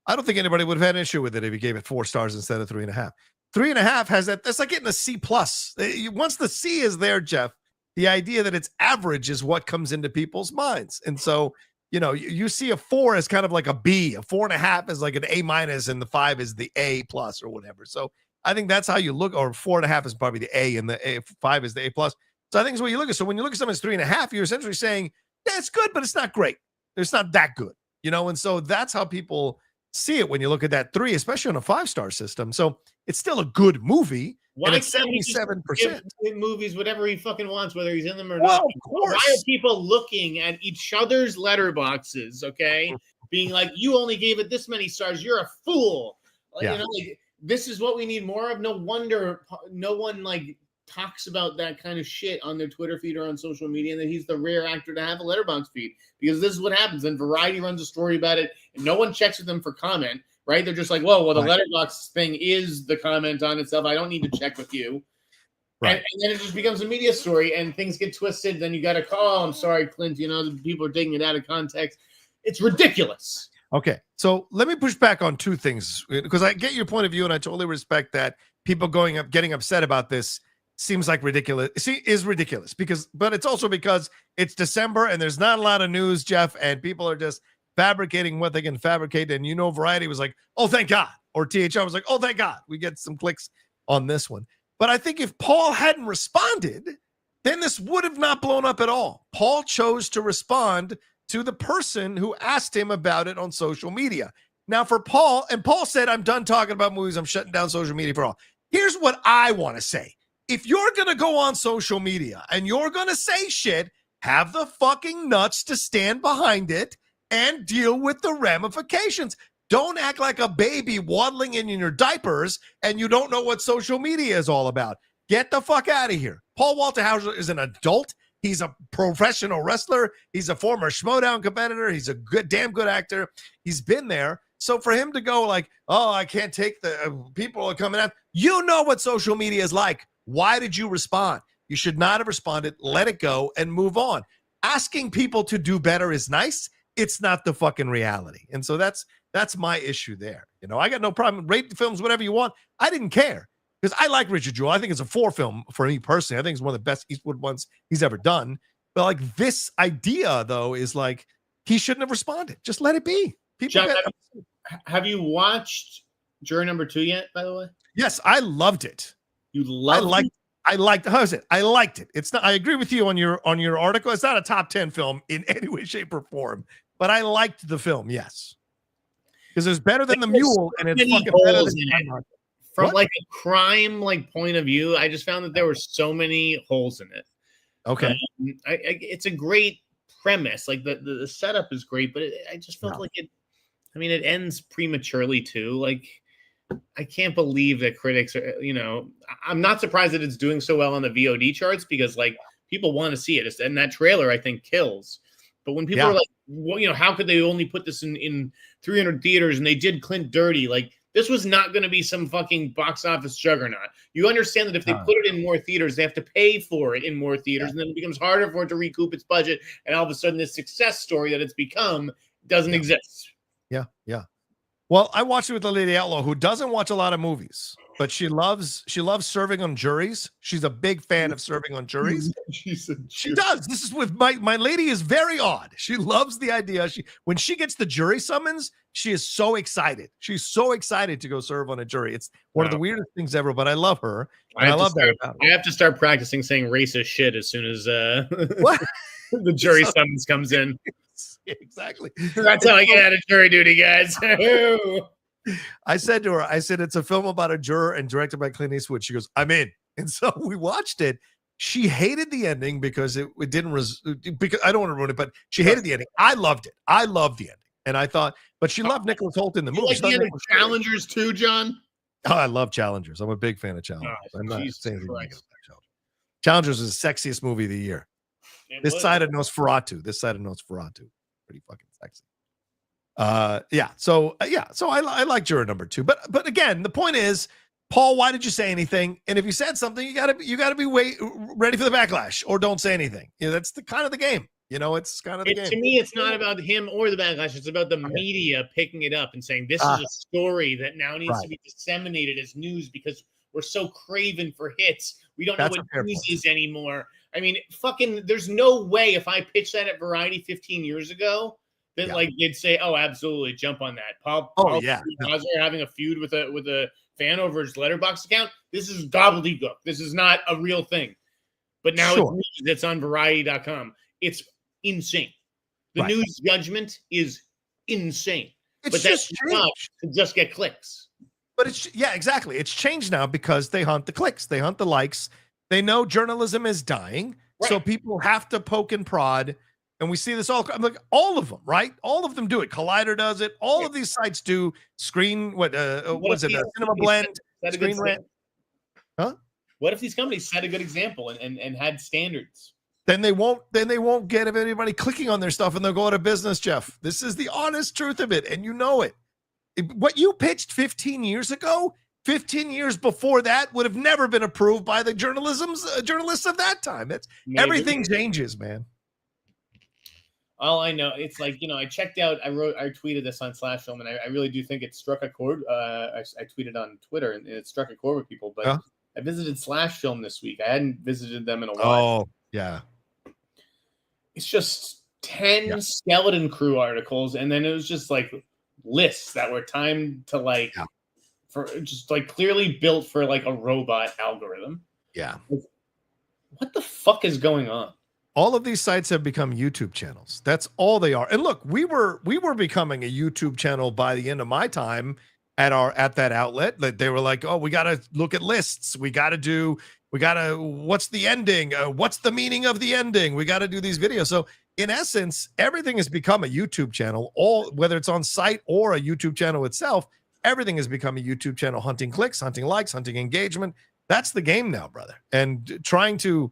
I don't think anybody would have had an issue with it if he gave it 4 stars instead of 3.5. 3.5 has that. That's like getting a C+. Once the C is there, Jeff, the idea that it's average is what comes into people's minds. And so, you see a 4 as kind of like a B, a 4.5 is like an A-, and the 5 is the A+ or whatever. So I think that's how you look, or 4.5 is probably the A and the 5 is the A+. So I think it's what you look at. So when you look at something that's 3.5, you're essentially saying, yeah, it's good, but it's not great. It's not that good, and so that's how people see it when you look at that 3, especially on a 5-star system. So it's still a good movie. And it's 77%. Give movies whatever he fucking wants, whether he's in them or not. Of course. Why are people looking at each other's letterboxes, okay? Being like, you only gave it this many stars. You're a fool. This is what we need more of. No wonder no one talks about that kind of shit on their Twitter feed or on social media, and that he's the rare actor to have a Letterboxd feed, because this is what happens. And Variety runs a story about it, and no one checks with them for comment, right? They're just like, whoa, the Letterboxd thing is the comment on itself. I don't need to check with you. Right. And then it just becomes a media story, and things get twisted. Then you got to call, I'm sorry, Clint, the people are taking it out of context. It's ridiculous. Okay. So let me push back on 2 things, because I get your point of view, and I totally respect that people getting upset about this seems like ridiculous. Is ridiculous but it's also because it's December and there's not a lot of news, Jeff, and people are just fabricating what they can fabricate. And Variety was like, oh, thank God. Or THR was like, oh, thank God. We get some clicks on this one. But I think if Paul hadn't responded, then this would have not blown up at all. Paul chose to respond to the person who asked him about it on social media. Now for Paul, and Paul said, I'm done talking about movies. I'm shutting down social media for all. Here's what I want to say. If you're going to go on social media and you're going to say shit, have the fucking nuts to stand behind it and deal with the ramifications. Don't act like a baby waddling in your diapers and you don't know what social media is all about. Get the fuck out of here. Paul Walter Hauser is an adult. He's a professional wrestler. He's a former Schmodown competitor. He's a damn good actor. He's been there. So for him to go like, oh, I can't take the people are coming out. You know what social media is like. Why did you respond? You should not have responded. Let it go and move on. Asking people to do better is nice. It's not the fucking reality. And so that's my issue there. You know, I got no problem. Rate the films whatever you want. I didn't care because I like Richard Jewell. I think it's a 4 film for me personally. I think it's one of the best Eastwood ones he's ever done. But like this idea though is like he shouldn't have responded. Just let it be. People John, have you watched Juror number 2 yet? By the way, yes, I loved it. You loved it? I liked how's it? I liked it. It's not. I agree with you on your article. It's not a top 10 film in any way, shape, or form. But I liked the film. Yes, because it's better than The Mule, and it's fucking better than from what? like a crime point of view. I just found that there were so many holes in it. Okay, it's a great premise. Like the setup is great, but I just felt like it. I mean, it ends prematurely too. Like. I can't believe that critics are, I'm not surprised that it's doing so well on the VOD charts because like people want to see it. And that trailer I think kills. But when people are like, well, how could they only put this in 300 theaters and they did Clint dirty? Like this was not going to be some fucking box office juggernaut. You understand that if they put it in more theaters, they have to pay for it in more theaters. And then it becomes harder for it to recoup its budget. And all of a sudden this success story that it's become doesn't exist. Yeah. Well, I watched it with the Lady Outlaw who doesn't watch a lot of movies, but she loves serving on juries. She's a big fan of serving on juries. She does. This is with my lady is very odd. She loves the idea. When she gets the jury summons, she is so excited. She's so excited to go serve on a jury. It's one of the weirdest things ever, but I love her. I love that. I have to start practicing saying racist shit as soon as what? the jury summons comes in. Exactly. That's how I get out of jury duty, guys. I said to her, it's a film about a juror and directed by Clint Eastwood. She goes, I'm in. And so we watched it. She hated the ending because it didn't, because I don't want to ruin it, but she hated the ending. I loved it. I loved the ending. And I thought, but she loved Nicholas Hoult in the movie. Like the end of Challengers too, John? Oh, I love Challengers. I'm a big fan of Challengers. I'm not saying anything negative about Challengers. Challengers is the sexiest movie of the year. This side of Nosferatu. Pretty fucking sexy. So I like Juror number 2. But again, the point is, Paul, why did you say anything? And if you said something, you gotta be ready for the backlash, or don't say anything. That's the kind of the game. It's kind of the game. To me, it's not about him or the backlash. It's about the media picking it up and saying this is a story that now needs to be disseminated as news because we're so craven for hits. We don't know what news is anymore. I mean, fucking, there's no way if I pitched that at Variety 15 years ago that they'd say, "Oh, absolutely, jump on that." Paul Hauser having a feud with a fan over his Letterboxd account. This is gobbledygook. This is not a real thing. But now it's on Variety.com. It's insane. The news judgment is insane. But that's enough to just get clicks. But exactly. It's changed now because they hunt the clicks. They hunt the likes. They know journalism is dying, so people have to poke and prod. And we see this all of them, right? All of them do it. Collider does it. All of these sites do screen. What is it? Cinema Blend, Screen Rant. Huh? What if these companies set a good example and had standards? Then they won't get anybody clicking on their stuff, and they'll go out of business, Jeff. This is the honest truth of it, and you know it. What you pitched 15 years ago. 15 years before that would have never been approved by the journalists of that time. Everything changes, man. All I know, it's like, I checked out, I tweeted this on Slash Film, and I really do think it struck a chord. I tweeted on Twitter, and it struck a chord with people, but I visited Slash Film this week. I hadn't visited them in a while. Oh, yeah. It's just 10 Skeleton Crew articles, and then it was just like lists that were timed to for just clearly built for a robot algorithm. Yeah. What the fuck is going on? All of these sites have become YouTube channels. That's all they are. And look, we were becoming a YouTube channel by the end of my time at that outlet. That they were like, oh, we got to look at lists. What's the ending? What's the meaning of the ending? We got to do these videos. So in essence, everything has become a YouTube channel, whether it's on site or a YouTube channel itself. Everything has become a YouTube channel, hunting clicks, hunting likes, hunting engagement. That's the game now, brother. And trying to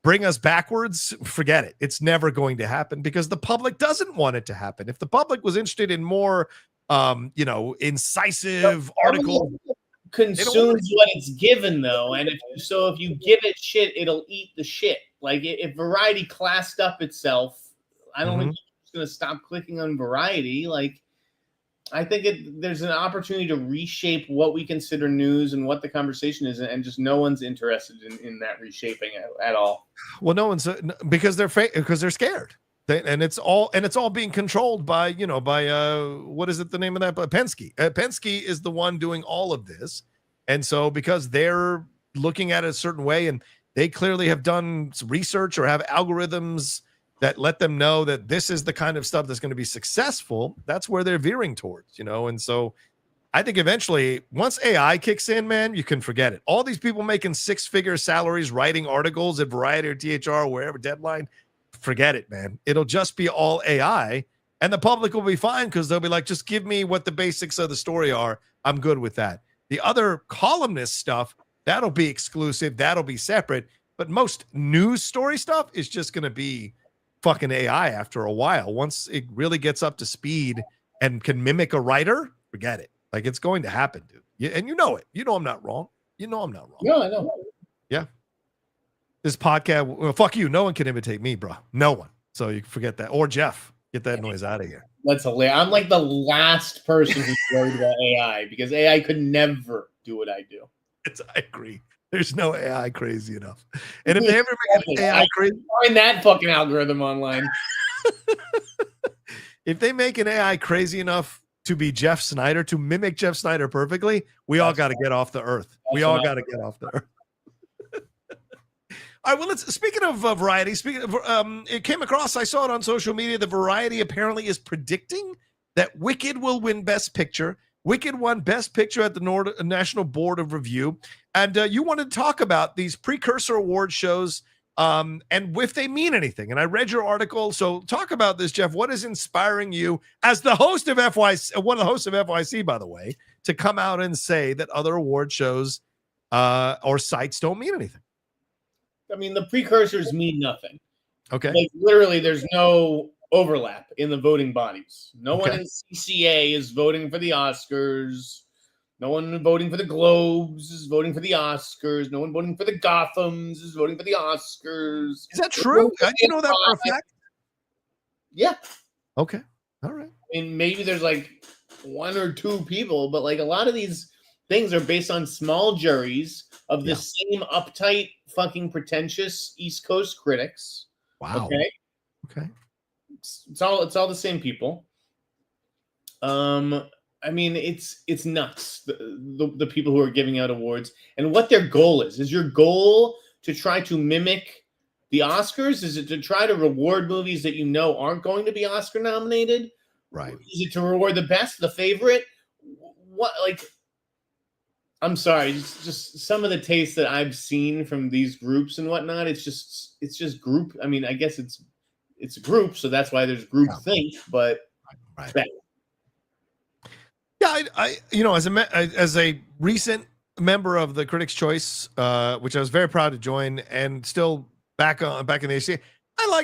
bring us backwards, forget it. It's never going to happen because the public doesn't want it to happen. If the public was interested in more, incisive articles, consumes what it's given, though, and if you give it shit, it'll eat the shit. Like if Variety classed up itself, I don't think it's going to stop clicking on Variety. Like, I think there's an opportunity to reshape what we consider news and what the conversation is, and just no one's interested in that reshaping at all. Well, no one's because they're scared. And it's all being controlled by what is it, the name of that? Penske. Penske is the one doing all of this. And so because they're looking at it a certain way and they clearly have done some research or have algorithms that let them know that this is the kind of stuff that's going to be successful, that's where they're veering towards, And so I think eventually once AI kicks in, man, you can forget it. All these people making 6-figure salaries, writing articles at Variety or THR or wherever, Deadline, forget it, man. It'll just be all AI and the public will be fine because they'll be like, just give me what the basics of the story are. I'm good with that. The other columnist stuff, that'll be exclusive. That'll be separate. But most news story stuff is just going to be fucking AI after a while. Once it really gets up to speed and can mimic a writer, forget it. Like, it's going to happen, dude. And you know it. You know I'm not wrong. No, I know. Yeah. This podcast, well, fuck you. No one can imitate me, bro. No one. So you can forget that. Or Jeff. Get that noise out of here. That's hilarious. I'm like the last person who's worried about AI because AI could never do what I do. I agree. There's no AI crazy enough. And if they ever make an AI crazy, find that fucking algorithm online. If they make an AI crazy enough to be Jeff Sneider, to mimic Jeff Sneider perfectly, we all got to get off the earth. We all got to get off the earth. All right, well, speaking of Variety, it came across, I saw it on social media, the Variety apparently is predicting that Wicked will win Best Picture. Wicked won Best Picture at the National Board of Review. And you wanted to talk about these precursor award shows and if they mean anything. And I read your article. So talk about this, Jeff. What is inspiring you as the host of FYC, one of the hosts of FYC, by the way, to come out and say that other award shows or sites don't mean anything? I mean, the precursors mean nothing. Okay. Like, literally, there's no overlap in the voting bodies. No one in CCA is voting for the Oscars. No one voting for the Globes is voting for the Oscars. No one voting for the Gothams is voting for the Oscars. Is that true? You know that for a fact? Yeah. Okay. All right. I mean, maybe there's like one or two people, but like a lot of these things are based on small juries of the same uptight, fucking pretentious East Coast critics. Wow. Okay. It's all the same people. I mean, it's nuts. The people who are giving out awards and what their goal is. Is your goal to try to mimic the Oscars? Is it to try to reward movies that you know aren't going to be Oscar nominated? Right. Is it to reward the best, the favorite? What, like, I'm sorry, just some of the tastes that I've seen from these groups and whatnot. It's just group. I mean, I guess it's a group, so that's why there's group think. But right. Yeah, I as a recent member of the Critics' Choice, which I was very proud to join, and still back in the ACA.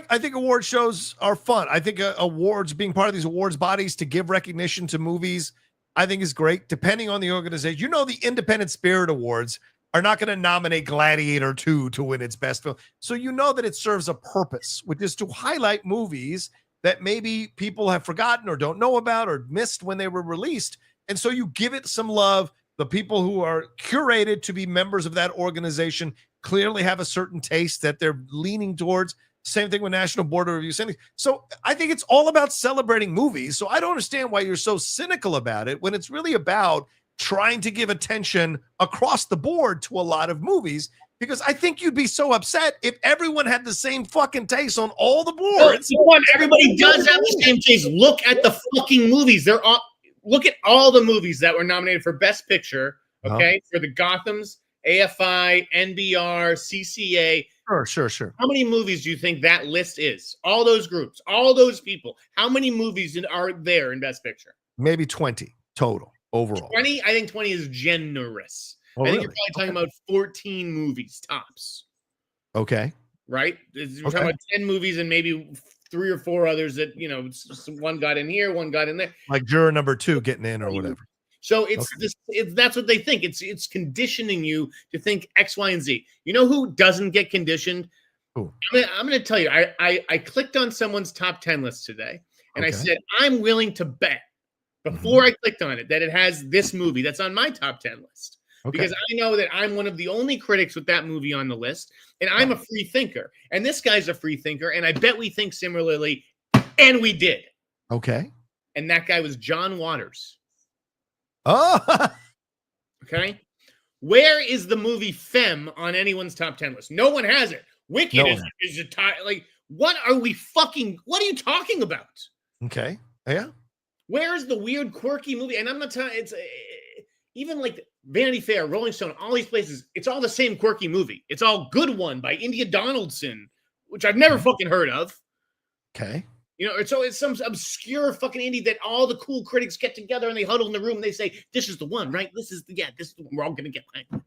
I think award shows are fun. I think awards, being part of these awards bodies to give recognition to movies, I think is great, depending on the organization. The Independent Spirit Awards are not going to nominate Gladiator 2 to win its best film. So that it serves a purpose, which is to highlight movies that maybe people have forgotten or don't know about or missed when they were released. And so you give it some love. The people who are curated to be members of that organization clearly have a certain taste that they're leaning towards. Same thing with National Board of Review. Same thing. So I think it's all about celebrating movies. So I don't understand why you're so cynical about it when it's really about trying to give attention across the board to a lot of movies, because I think you'd be so upset if everyone had the same fucking taste on all the boards. Everybody does have the same taste. Look at the fucking movies. Look at all the movies that were nominated for Best Picture, okay, for the Gothams, AFI, NBR, CCA. Sure. How many movies do you think that list is? All those groups, all those people. How many movies are there in Best Picture? Maybe 20 total overall. 20? I think 20 is generous. Oh, I think really? you're probably talking about 14 movies tops. Okay. Right? We're talking about 10 movies and maybe 3 or 4 others that, one got in here, one got in there. Like juror number 2 getting in or whatever. So that's what they think. It's conditioning you to think X, Y, and Z. You know who doesn't get conditioned? Who? I'm going to tell you. I clicked on someone's top 10 list today, and I said I'm willing to bet before I clicked on it that it has this movie that's on my top 10 list. Because I know that I'm one of the only critics with that movie on the list, and I'm a free thinker. And this guy's a free thinker, and I bet we think similarly, and we did. Okay. And that guy was John Waters. Oh. Okay. Where is the movie Femme on anyone's top 10 list? No one has it. Wicked is a tie. Like, what are you talking about? Okay. Yeah. Where is the weird, quirky movie? And I'm not telling it's even like Vanity Fair, Rolling Stone, all these places, it's all the same quirky movie. It's all Good One by India Donaldson, which I've never fucking heard of. Okay. It's some obscure fucking indie that all the cool critics get together and they huddle in the room and they say, this is the one, right? This is the one we're all going to get behind.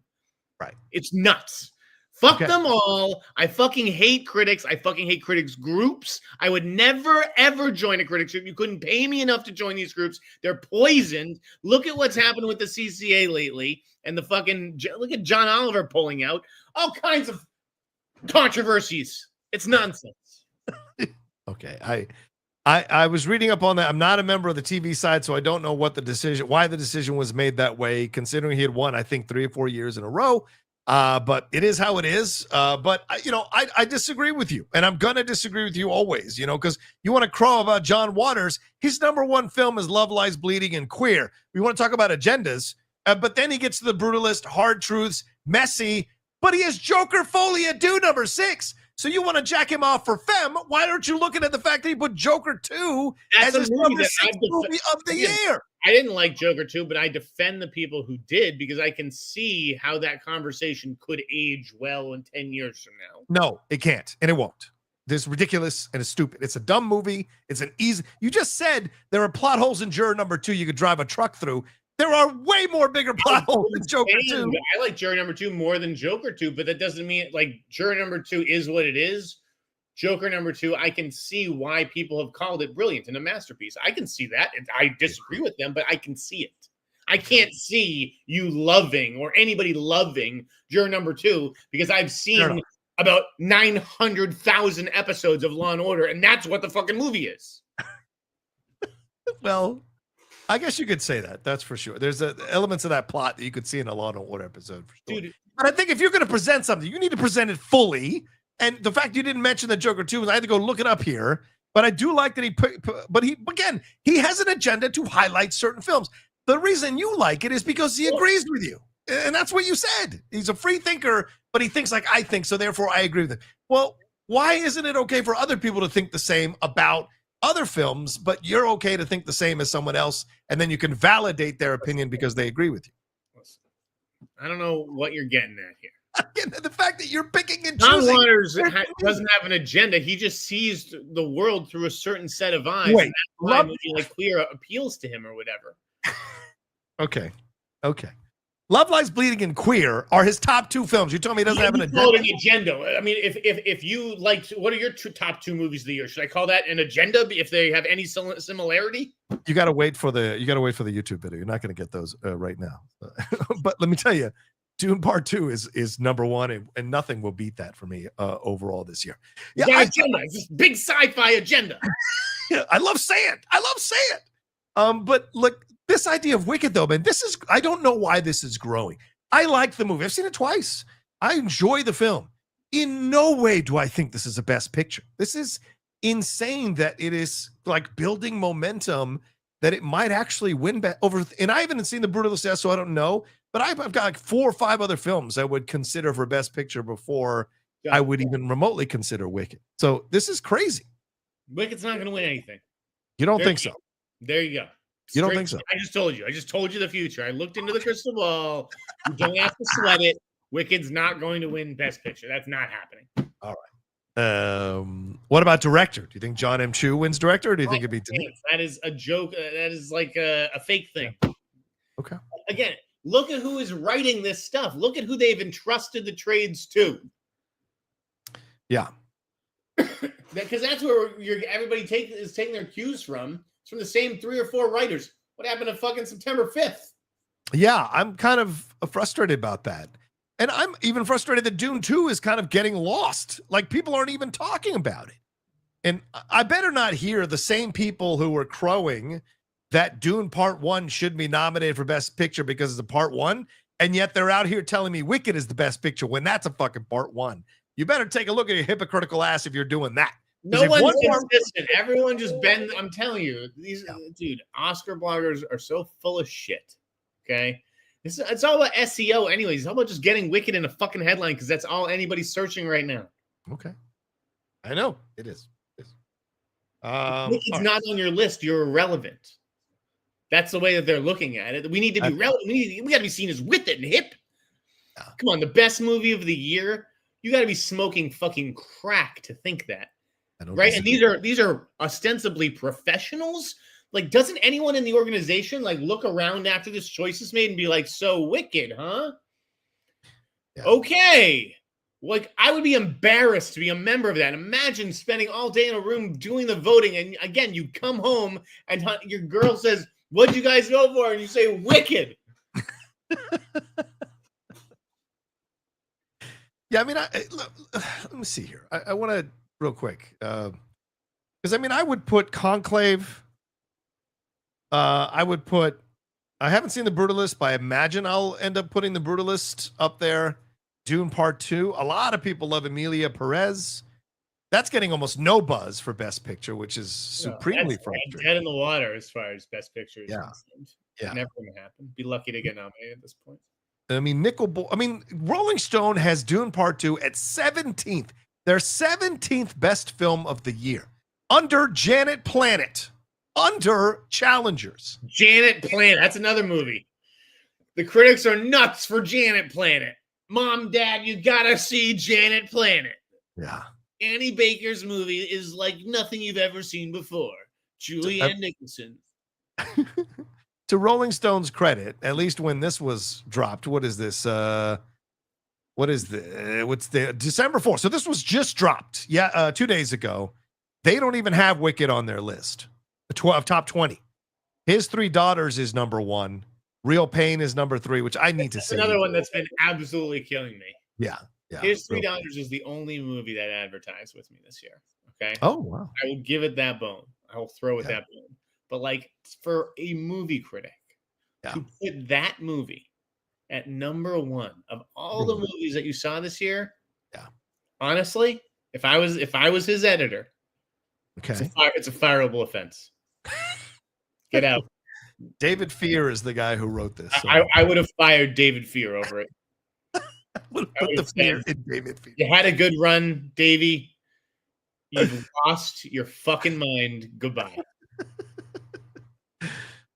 Right. It's nuts. Fuck them all. I fucking hate critics. I fucking hate critics groups. I would never, ever join a critics group. You couldn't pay me enough to join these groups. They're poisoned. Look at what's happened with the CCA lately and look at John Oliver pulling out. All kinds of controversies. It's nonsense. Okay. I was reading up on that. I'm not a member of the TV side, so I don't know why the decision was made that way, considering he had won, I think, 3 or 4 years in a row. But it is how it is. But I disagree with you, and I'm gonna disagree with you always. Because you want to crow about John Waters. His number 1 film is Love Lies Bleeding and Queer. We want to talk about agendas, but then he gets to the brutalist, hard truths, messy. But he has Joker Folie à Deux number 6. So you want to jack him off for Femme? Why aren't you looking at the fact that he put Joker 2 as his number 6 movie of the year? I didn't like Joker 2, but I defend the people who did because I can see how that conversation could age well in 10 years from now. No, it can't, and it won't. This is ridiculous and it's stupid. It's a dumb movie. It's an easy. You just said there are plot holes in juror number 2 you could drive a truck through. There are way more bigger plot holes than Joker 2. I like juror number 2 more than Joker 2, but that doesn't mean juror number 2 is what it is. Joker number 2, I can see why people have called it brilliant and a masterpiece. I can see that. I disagree with them, but I can see it. I can't see you loving or anybody loving juror number 2 because I've seen about 900,000 episodes of Law and Order, and that's what the fucking movie is. Well, I guess you could say that. That's for sure. There's elements of that plot that you could see in a Law and Order episode. For sure. Dude, but I think if you're going to present something, you need to present it fully. And the fact you didn't mention the Joker 2 I had to go look it up here. But I do like that he has an agenda to highlight certain films. The reason you like it is because he agrees with you. And that's what you said. He's a free thinker, but he thinks like I think, so therefore I agree with him. Well, why isn't it okay for other people to think the same about other films, but you're okay to think the same as someone else, and then you can validate their opinion because they agree with you? I don't know what you're getting at here. Again, the fact that you're picking and John choosing. Waters doesn't have an agenda. He just sees the world through a certain set of eyes. Wait, and that's why movie like Queer appeals to him or whatever. Okay. Love Lies Bleeding and Queer are his top 2 films. You told me he doesn't have an agenda. I mean, if you liked, what are your top 2 movies of the year? Should I call that an agenda if they have any similarity? You got to wait for the YouTube video. You're not going to get those right now. But let me tell you, Dune Part 2 is number 1, and nothing will beat that for me overall this year. Yeah, agenda. It's this big sci-fi agenda. I love sand. But look, this idea of Wicked, though, man, I don't know why this is growing. I like the movie. I've seen it twice. I enjoy the film. In no way do I think this is a best picture. This is insane that it is like building momentum that it might actually win back over. And I haven't seen The Brutalist, so I don't know. But I've got like 4 or 5 other films I would consider for best picture before I would even remotely consider Wicked. So this is crazy. Wicked's not going to win anything. You don't think so? There you go. You don't think so? I just told you the future. I looked into the crystal ball. You don't have to sweat it. Wicked's not going to win Best Picture. That's not happening. All right. What about director? Do you think John M. Chu wins director, or do you think it'd be Denis? That is a joke. That is like a fake thing. Okay. Again, Look at who is writing this stuff. Look at who they've entrusted the trades to. Yeah. Because that's where everybody is taking their cues from. It's from the same 3 or 4 writers. What happened to fucking September 5th? Yeah, I'm kind of frustrated about that. And I'm even frustrated that Dune 2 is kind of getting lost. Like, people aren't even talking about it. And I better not hear the same people who were crowing that Dune Part 1 should be nominated for Best Picture because it's a Part 1, and yet they're out here telling me Wicked is the Best Picture when that's a fucking Part 1. You better take a look at your hypocritical ass if you're doing that. No one's consistent. Everyone just bend. I'm telling you, dude, Oscar bloggers are so full of shit. Okay? It's all about SEO anyways. It's all about just getting Wicked in a fucking headline because that's all anybody's searching right now. Okay. I know. It is. Wicked's not on your list. You're irrelevant. That's the way that they're looking at it. We need to be relevant. We got to be seen as with it and hip. Yeah. Come on, the best movie of the year. You got to be smoking fucking crack to think that, right? And these are ostensibly professionals. Like, doesn't anyone in the organization like look around after this choice is made and be like, "So Wicked, huh? Yeah. Okay." Like, I would be embarrassed to be a member of that. Imagine spending all day in a room doing the voting, and again, you come home and your girl says, "What'd you guys vote for?" And you say, "Wicked." Yeah, I mean, let me see here. I want to real quick because I mean, I would put Conclave. I haven't seen The Brutalist, but I imagine I'll end up putting The Brutalist up there. Dune Part 2. A lot of people love Emilia Perez. That's getting almost no buzz for Best Picture, which is supremely frustrating. Dead in the water as far as Best Picture is concerned. Yeah. Never going to happen. Be lucky to get nominated at this point. I mean, Rolling Stone has Dune Part 2 at 17th. Their 17th best film of the year. Under Janet Planet. Under Challengers. Janet Planet. That's another movie. The critics are nuts for Janet Planet. Mom, Dad, you gotta see Janet Planet. Yeah. Annie Baker's movie is like nothing you've ever seen before. Julianne Nicholson. To Rolling Stone's credit, at least when this was dropped, what's December 4th. So this was just dropped. Yeah, 2 days ago. They don't even have Wicked on their list. Top 20. His Three Daughters is number 1. Real Pain is number 3, which I need to see. Another one that's been absolutely killing me. Yeah. His Three Daughters is the only movie that advertised with me this year. Okay. Oh, wow. I will give it that bone. I will throw it that bone. But like, for a movie critic to put that movie at number 1 of all the movies that you saw this year, honestly, if I was his editor, it's a fireable offense. Get out. David Fear is the guy who wrote this. So. I would have fired David Fear over it. Put the fear in David Fear. You had a good run, Davey. You've lost your fucking mind. Goodbye.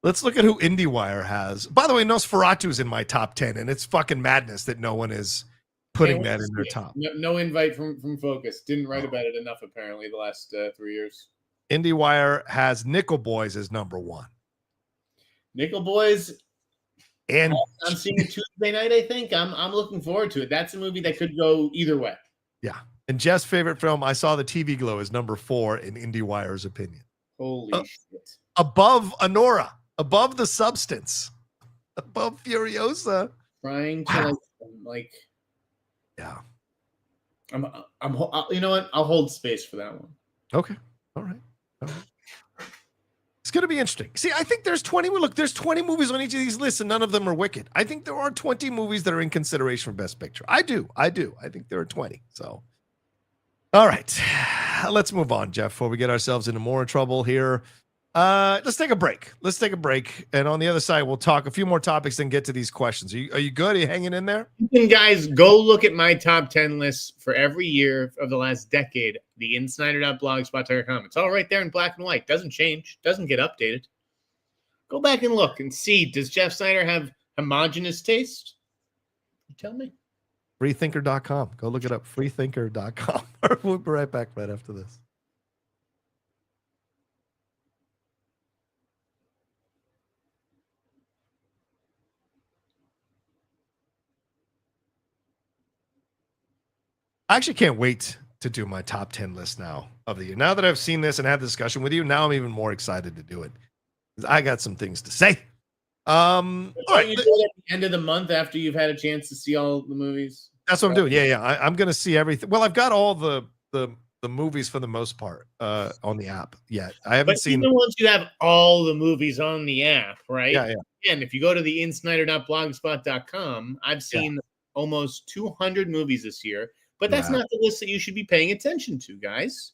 Let's look at who IndieWire has. By the way, Nosferatu's in my top 10, and it's fucking madness that no one is putting that in their top. No invite from Focus. Didn't write about it enough, apparently, the last 3 years. IndieWire has Nickel Boys as number 1. Nickel Boys, and I'm seeing it Tuesday night. I think I'm looking forward to it. That's a movie that could go either way. Yeah, and Jeff's favorite film, I Saw the TV Glow, is number 4 in IndieWire's opinion. Holy shit! Above Anora, above The Substance, above Furiosa. Trying to yeah. I'm you know what? I'll hold space for that one. Okay. All right. It's going to be interesting. See, I think there's 20. Look, there's 20 movies on each of these lists, and none of them are Wicked. I think there are 20 movies that are in consideration for Best Picture. I do. I think there are 20. So, all right. Let's move on, Jeff, before we get ourselves into more trouble here. Let's take a break. And on the other side, we'll talk a few more topics and get to these questions. Are you good? Are you hanging in there? And guys, go look at my top 10 lists for every year of the last decade. The Insnider.blogspot.com. It's all right there in black and white. Doesn't change. Doesn't get updated. Go back and look and see. Does Jeff Sneider have homogenous taste? You tell me. Freethinker.com. Go look it up. Freethinker.com. We'll be right back right after this. I actually can't wait to do my top 10 list now of the year. Now that I've seen this and had the discussion with you, now I'm even more excited to do it. I got some things to say. All right. You do it at the end of the month after you've had a chance to see all the movies. That's what I'm doing. Yeah. I'm gonna see everything. Well, I've got all the movies for the most part on the app yet. I haven't seen even once you have all the movies on the app, right? Yeah. And if you go to the insnider.blogspot.com, I've seen almost 200 movies this year, but that's not the list that you should be paying attention to, guys.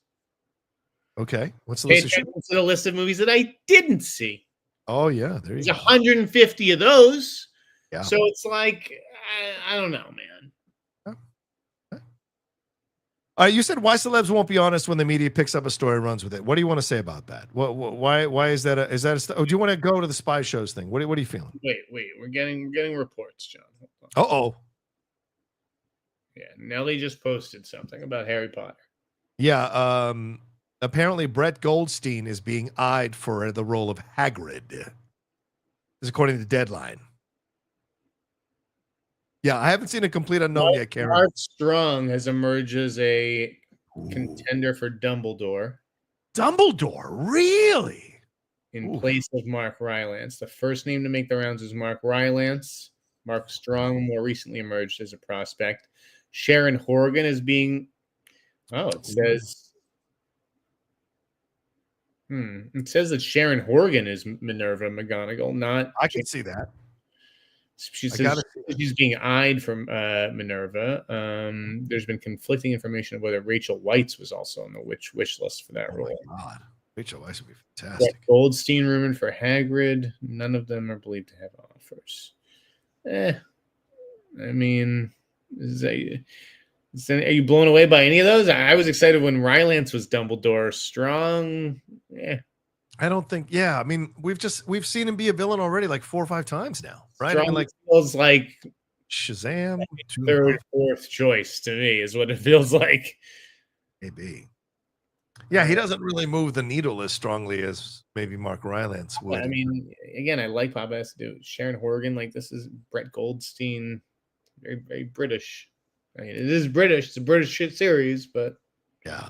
Okay. What's the list? It's the list of movies that I didn't see. Oh yeah, there's 150 of those. Yeah. So it's like I don't know, man. You said why celebs won't be honest when the media picks up a story and runs with it. What do you want to say about that? Why is that? Do you want to go to the spy shows thing? What are you feeling? Wait, we're getting reports, John. Uh-oh. Yeah, Nelly just posted something about Harry Potter. Yeah, apparently Brett Goldstein is being eyed for the role of Hagrid. This is according to Deadline. Yeah, I haven't seen a complete unknown yet, Karen. Mark Strong has emerged as a contender for Dumbledore. Dumbledore, really? In place of Mark Rylance. The first name to make the rounds is Mark Rylance. Mark Strong more recently emerged as a prospect. Sharon Horgan is being... it says... It says that Sharon Horgan is Minerva McGonagall, not... I can see that. She says she's being eyed from Minerva. There's been conflicting information of whether Rachel Weisz was also on the wish list for that role. My God. Rachel Weisz would be fantastic. Brett Goldstein rumored for Hagrid. None of them are believed to have offers. I mean, are you blown away by any of those? I was excited when Rylance was Dumbledore. Strong, I don't think. Yeah, I mean, we've seen him be a villain already like 4 or 5 times now, right? Strong I mean, like feels like Shazam, third, fourth choice to me is what it feels like. Maybe. Yeah, he doesn't really move the needle as strongly as maybe Mark Rylance would. I mean, again, I like Paapa Essiedu. Sharon Horgan, like this is Brett Goldstein, very, very British. I mean, it is British. It's a British shit series, but yeah.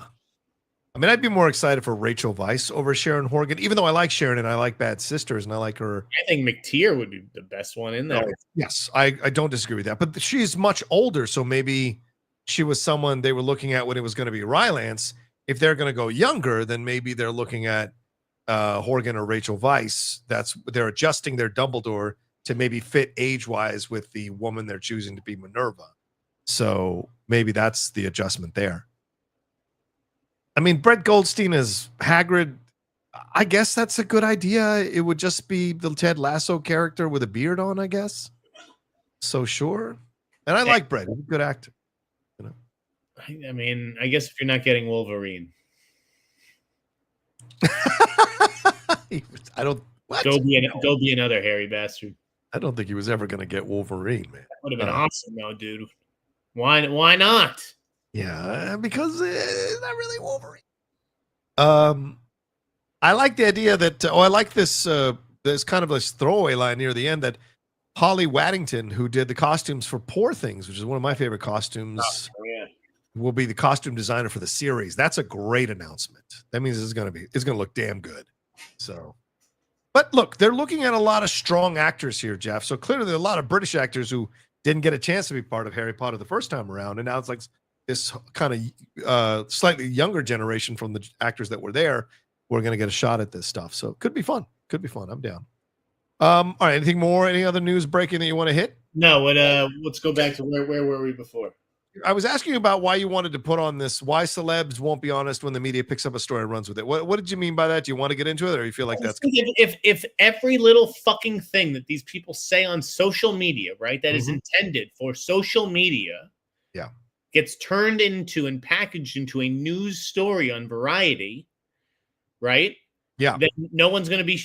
I mean, I'd be more excited for Rachel Weisz over Sharon Horgan, even though I like Sharon and I like Bad Sisters and I like her. I think McTeer would be the best one in there. Yes, I don't disagree with that. But she's much older, so maybe she was someone they were looking at when it was going to be Rylance. If they're going to go younger, then maybe they're looking at Horgan or Rachel Weisz. They're adjusting their Dumbledore to maybe fit age-wise with the woman they're choosing to be Minerva. So maybe that's the adjustment there. I mean, Brett Goldstein as Hagrid, I guess that's a good idea. It would just be the Ted Lasso character with a beard on, I guess. So sure. And I like Brett. He's a good actor. You know. I mean, I guess if you're not getting Wolverine. I don't... What? Go be another hairy bastard. I don't think he was ever going to get Wolverine, man. That would have been awesome, though, dude. Why not? Yeah, because it's not really Wolverine. I like the idea that I like this there's kind of this throwaway line near the end that Holly Waddington, who did the costumes for Poor Things, which is one of my favorite costumes, will be the costume designer for the series. That's a great announcement. That means it's going to look damn good. So, but look, they're looking at a lot of strong actors here, Jeff. So clearly there are a lot of British actors who didn't get a chance to be part of Harry Potter the first time around, and now it's like this kind of slightly younger generation from the actors that were there who are going to get a shot at this stuff. So it could be fun. Could be fun. I'm down. All right. Anything more? Any other news breaking that you want to hit? No. Let's go back to where were we before? I was asking about why you wanted to put on this. Why celebs won't be honest when the media picks up a story and runs with it. What did you mean by that? Do you want to get into it, or you feel like that's if every little fucking thing that these people say on social media, right, that is intended for social media, gets turned into and packaged into a news story on Variety, right? Yeah. Then no one's going to be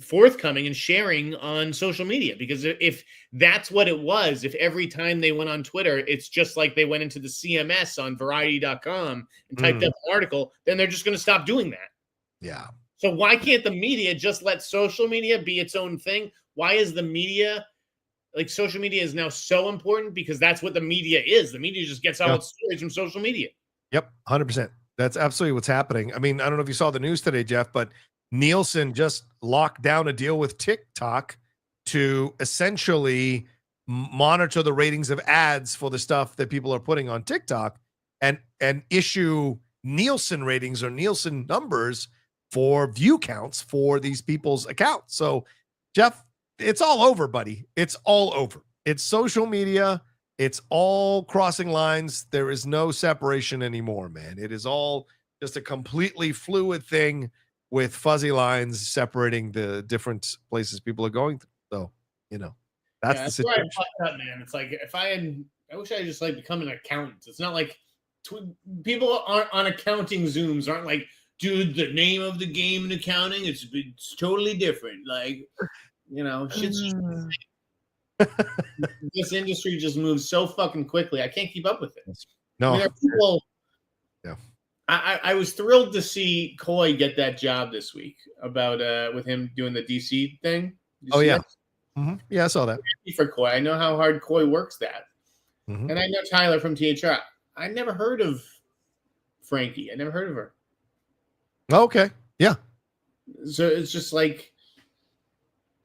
forthcoming and sharing on social media, because if that's what it was, if every time they went on Twitter, it's just like they went into the CMS on Variety.com and typed up an article, then they're just going to stop doing that. Yeah. So why can't the media just let social media be its own thing? Why is the media like social media is now so important because that's what the media is. The media just gets all its stories from social media. Yep, 100%. That's absolutely what's happening. I mean, I don't know if you saw the news today, Jeff, but Nielsen just locked down a deal with TikTok to essentially monitor the ratings of ads for the stuff that people are putting on TikTok and issue Nielsen ratings or Nielsen numbers for view counts for these people's accounts. So, Jeff, it's all over, buddy. It's all over. It's social media. It's all crossing lines. There is no separation anymore, man. It is all just a completely fluid thing with fuzzy lines separating the different places people are going through. So, that's the situation. Where I fucked up, man. It's like I wish I just like become an accountant. It's not like people aren't on accounting Zooms aren't like, dude, the name of the game in accounting, it's totally different. Like, shit's this industry just moves so fucking quickly. I can't keep up with it. No. I was thrilled to see Coy get that job this week about with him doing the DC thing. Yeah. Mm-hmm. Yeah, I saw that. For Coy. I know how hard Coy works that. Mm-hmm. And I know Tyler from THR. I never heard of Frankie. I never heard of her. Okay. Yeah. So it's just like,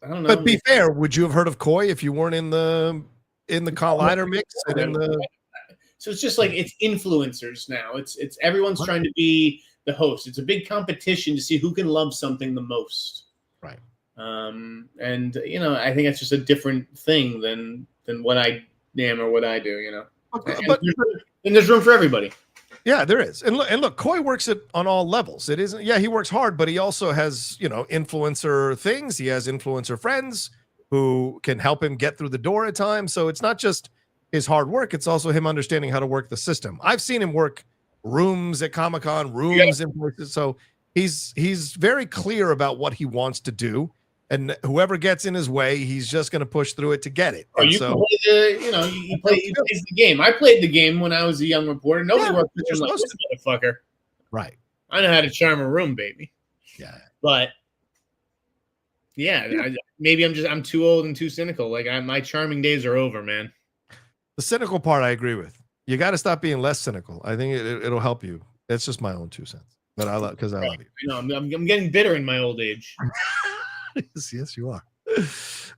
I don't know. But be fair, would you have heard of Coy if you weren't in the collider mix and in the? So it's just like it's influencers now. It's everyone's trying to be the host. It's a big competition to see who can love something the most. Right. And I think it's just a different thing than what I am or what I do. But there's room for everybody. Yeah, there is. And look, Coy works it on all levels. It isn't, he works hard, but he also has, influencer things. He has influencer friends who can help him get through the door at times. So it's not just his hard work. It's also him understanding how to work the system. I've seen him work rooms at Comic-Con, rooms in places. So he's very clear about what he wants to do. And whoever gets in his way, he's just going to push through it to get it. Oh, you play the game. I played the game when I was a young reporter. Nobody worked with him like this motherfucker. Right. I know how to charm a room, baby. Yeah. But maybe I'm too old and too cynical. Like my charming days are over, man. The cynical part, I agree with. You got to stop being less cynical. I think it'll help you. It's just my own 2 cents, but I love you. I know I'm getting bitter in my old age. Yes, you are.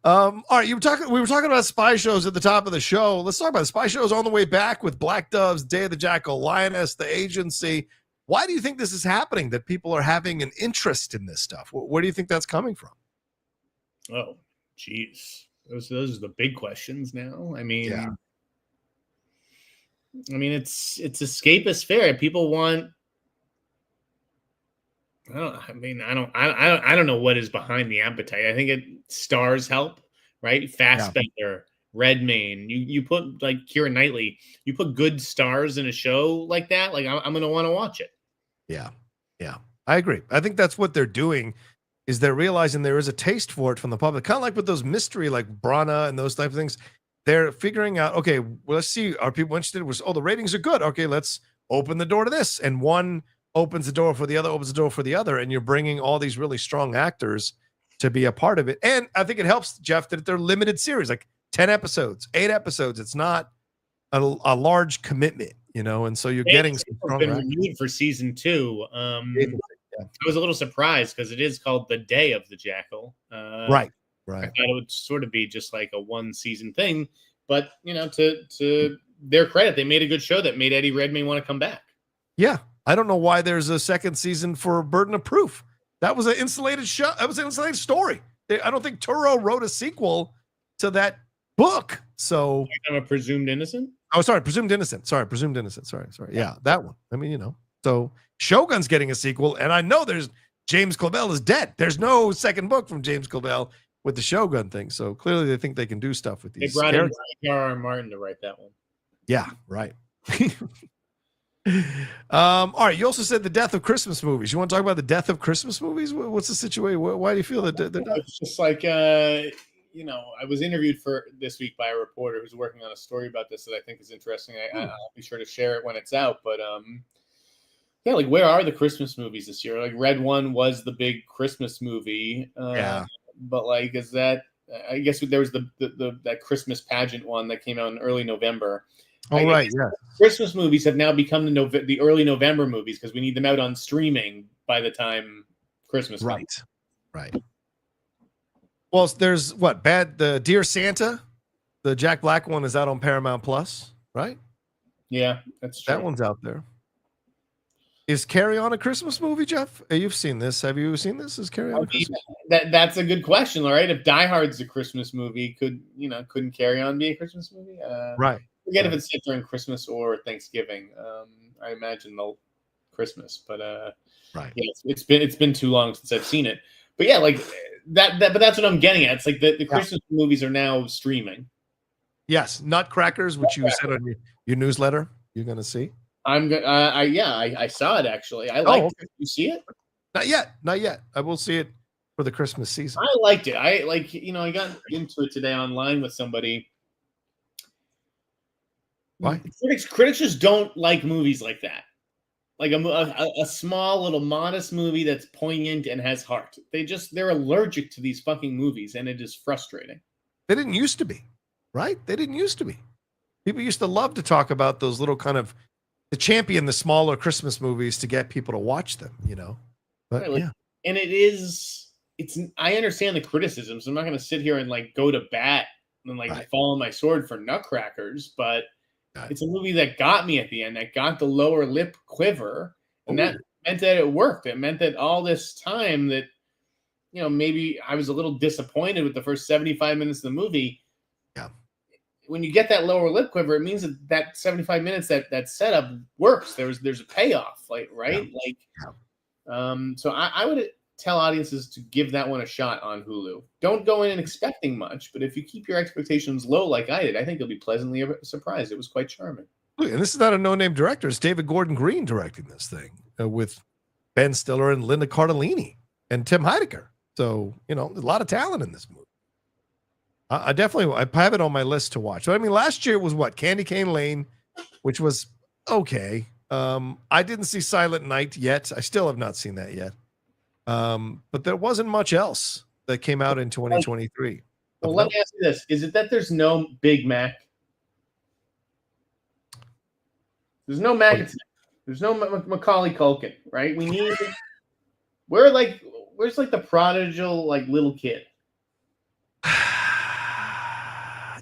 All right, we were talking about spy shows at the top of the show. Let's talk about the spy shows on the way back with Black Doves, Day of the Jackal, Lioness, The Agency. Why do you think this is happening, that people are having an interest in this stuff? Where do you think that's coming from? Oh, geez. Those are the big questions now. I mean, it's escapist fare. People want. I don't know what is behind the appetite. I think stars help, right? Fassbender, Redmayne. You put like Keira Knightley. You put good stars in a show like that. Like I'm going to want to watch it. Yeah, I agree. I think that's what they're doing. Is they're realizing there is a taste for it from the public, kind of like with those mystery, like Brana and those type of things. They're figuring out, okay, well, let's see, are people interested? The ratings are good. Okay, let's open the door to this, and one opens the door for the other, opens the door for the other, and you're bringing all these really strong actors to be a part of it. And I think it helps, Jeff, that they're limited series, like 10 episodes, 8 episodes. It's not a large commitment, and so you're getting some strong been renewed for season 2. I was a little surprised because it is called The Day of the Jackal. Right. I thought it would sort of be just like a 1-season thing, but to their credit, they made a good show that made Eddie Redmayne want to come back. Yeah. I don't know why there's a second season for Burden of Proof. That was an insulated show. That was an insulated story. I don't think Turo wrote a sequel to that book. So I'm a presumed innocent. Oh, sorry, presumed innocent. Sorry. Yeah, that one. I mean, so Shogun's getting a sequel, and I know there's James Clavell is dead. There's no second book from James Clavell with the Shogun thing. So clearly, they think they can do stuff with these. They brought in R.R. Martin to write that one. Yeah, right. All right. You also said the death of Christmas movies. You want to talk about the death of Christmas movies? What's the situation? Why do you feel that? It's just like I was interviewed for this week by a reporter who's working on a story about this that I think is interesting. I'll be sure to share it when it's out. But like where are the Christmas movies this year? Like Red One was the big Christmas movie. But like, is that I guess there was that Christmas pageant one that came out in early November. Oh, right, yeah. Christmas movies have now become the early November movies because we need them out on streaming by the time Christmas. Right, right. Well, there's the Dear Santa, the Jack Black one is out on Paramount Plus, right? Yeah, that's true. That one's out there. Is Carry On a Christmas movie, Jeff? You've seen this. Have you seen this? Is Carry On a Christmas movie? That's a good question, all right? If Die Hard's a Christmas movie, couldn't Carry On be a Christmas movie? Right. Forget if it's set during Christmas or Thanksgiving. I imagine Christmas, but right. Yeah, it's been too long since I've seen it. But yeah, like that. But that's what I'm getting at. It's like the Christmas movies are now streaming. Yes, Nutcrackers, which you said on your newsletter, you're going to see. I saw it actually. I liked it. You see it? Not yet. I will see it for the Christmas season. I liked it. I got into it today online with somebody. Why? Critics just don't like movies like that. Like a small little modest movie that's poignant and has heart. They're allergic to these fucking movies, and it is frustrating. They didn't used to be, right? They didn't used to be. People used to love to talk about those little kind of to champion the smaller Christmas movies to get people to watch them, But right, and I understand the criticisms. I'm not going to sit here and go to bat and fall on my sword for Nutcrackers, but it's a movie that got me at the end, that got the lower lip quiver, and that meant that it worked. It meant that all this time that, maybe I was a little disappointed with the first 75 minutes of the movie. Yeah. When you get that lower lip quiver, it means that 75 minutes, that setup works. There's a payoff, right? Yeah. So I would tell audiences to give that one a shot on Hulu. Don't go in expecting much, but if you keep your expectations low like I did, I think you'll be pleasantly surprised. It was quite charming. And this is not a no-name director. It's David Gordon Green directing this thing with Ben Stiller and Linda Cardellini and Tim Heidecker. So, a lot of talent in this movie. I have it on my list to watch. So, last year was Candy Cane Lane, which was okay. I didn't see Silent Night yet. I still have not seen that yet. But there wasn't much else that came out in 2023. Well, let me ask you this. Is it that there's no Big Mac? There's no Mac. There's no Macaulay Culkin, right? Where's the prodigal, little kid?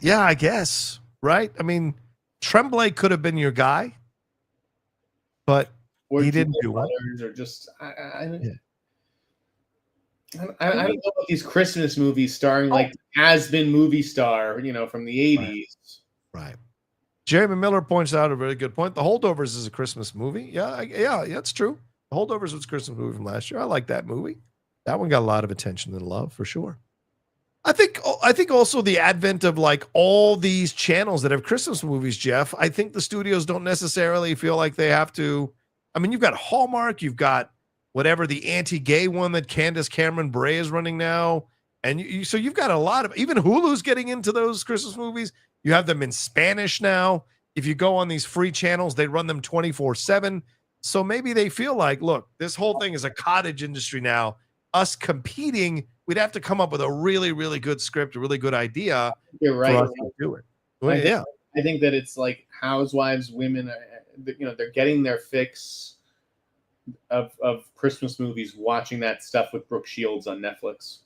Yeah, I guess. Right? Tremblay could have been your guy, but he didn't do it. Or just, I don't know about these Christmas movies starring has-been movie star, from the 80s. Right. Jeremy Miller points out a very good point. The Holdovers is a Christmas movie. Yeah, that's true. The Holdovers was a Christmas movie from last year. I like that movie. That one got a lot of attention and love for sure. I think also the advent of all these channels that have Christmas movies, Jeff, I think the studios don't necessarily feel like they have to. You've got Hallmark, you've got whatever the anti-gay one that Candace Cameron Bure is running now. And so you've got a lot of, even Hulu's getting into those Christmas movies. You have them in Spanish now. If you go on these free channels, they run them 24/7. So maybe they feel like, look, this whole thing is a cottage industry now. Us competing, we'd have to come up with a really, really good script, a really good idea. You're right. For us to do it. Well, I think that it's housewives, women, they're getting their fix of Christmas movies, watching that stuff with Brooke Shields on Netflix.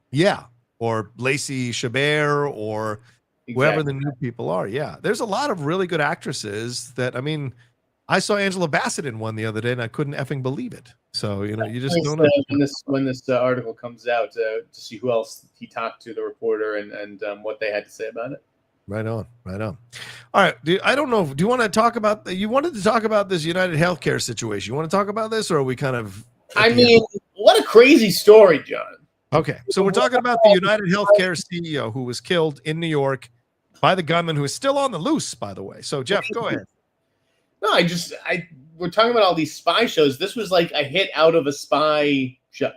Yeah. Or Lacey Chabert or whoever the new people are. Yeah. There's a lot of really good actresses that, I saw Angela Bassett in one the other day and I couldn't effing believe it. So, you just don't know. When this article comes out to see who else he talked to, the reporter, and what they had to say about it. Right on. All right. I don't know. Do you want to talk about, you wanted to talk about this United Healthcare situation. You want to talk about this, or are we kind of? What a crazy story, John. Okay. So we're talking about the United Healthcare CEO who was killed in New York by the gunman, who is still on the loose, by the way. So Jeff, go ahead. No, we're talking about all these spy shows. This was like a hit out of a spy show.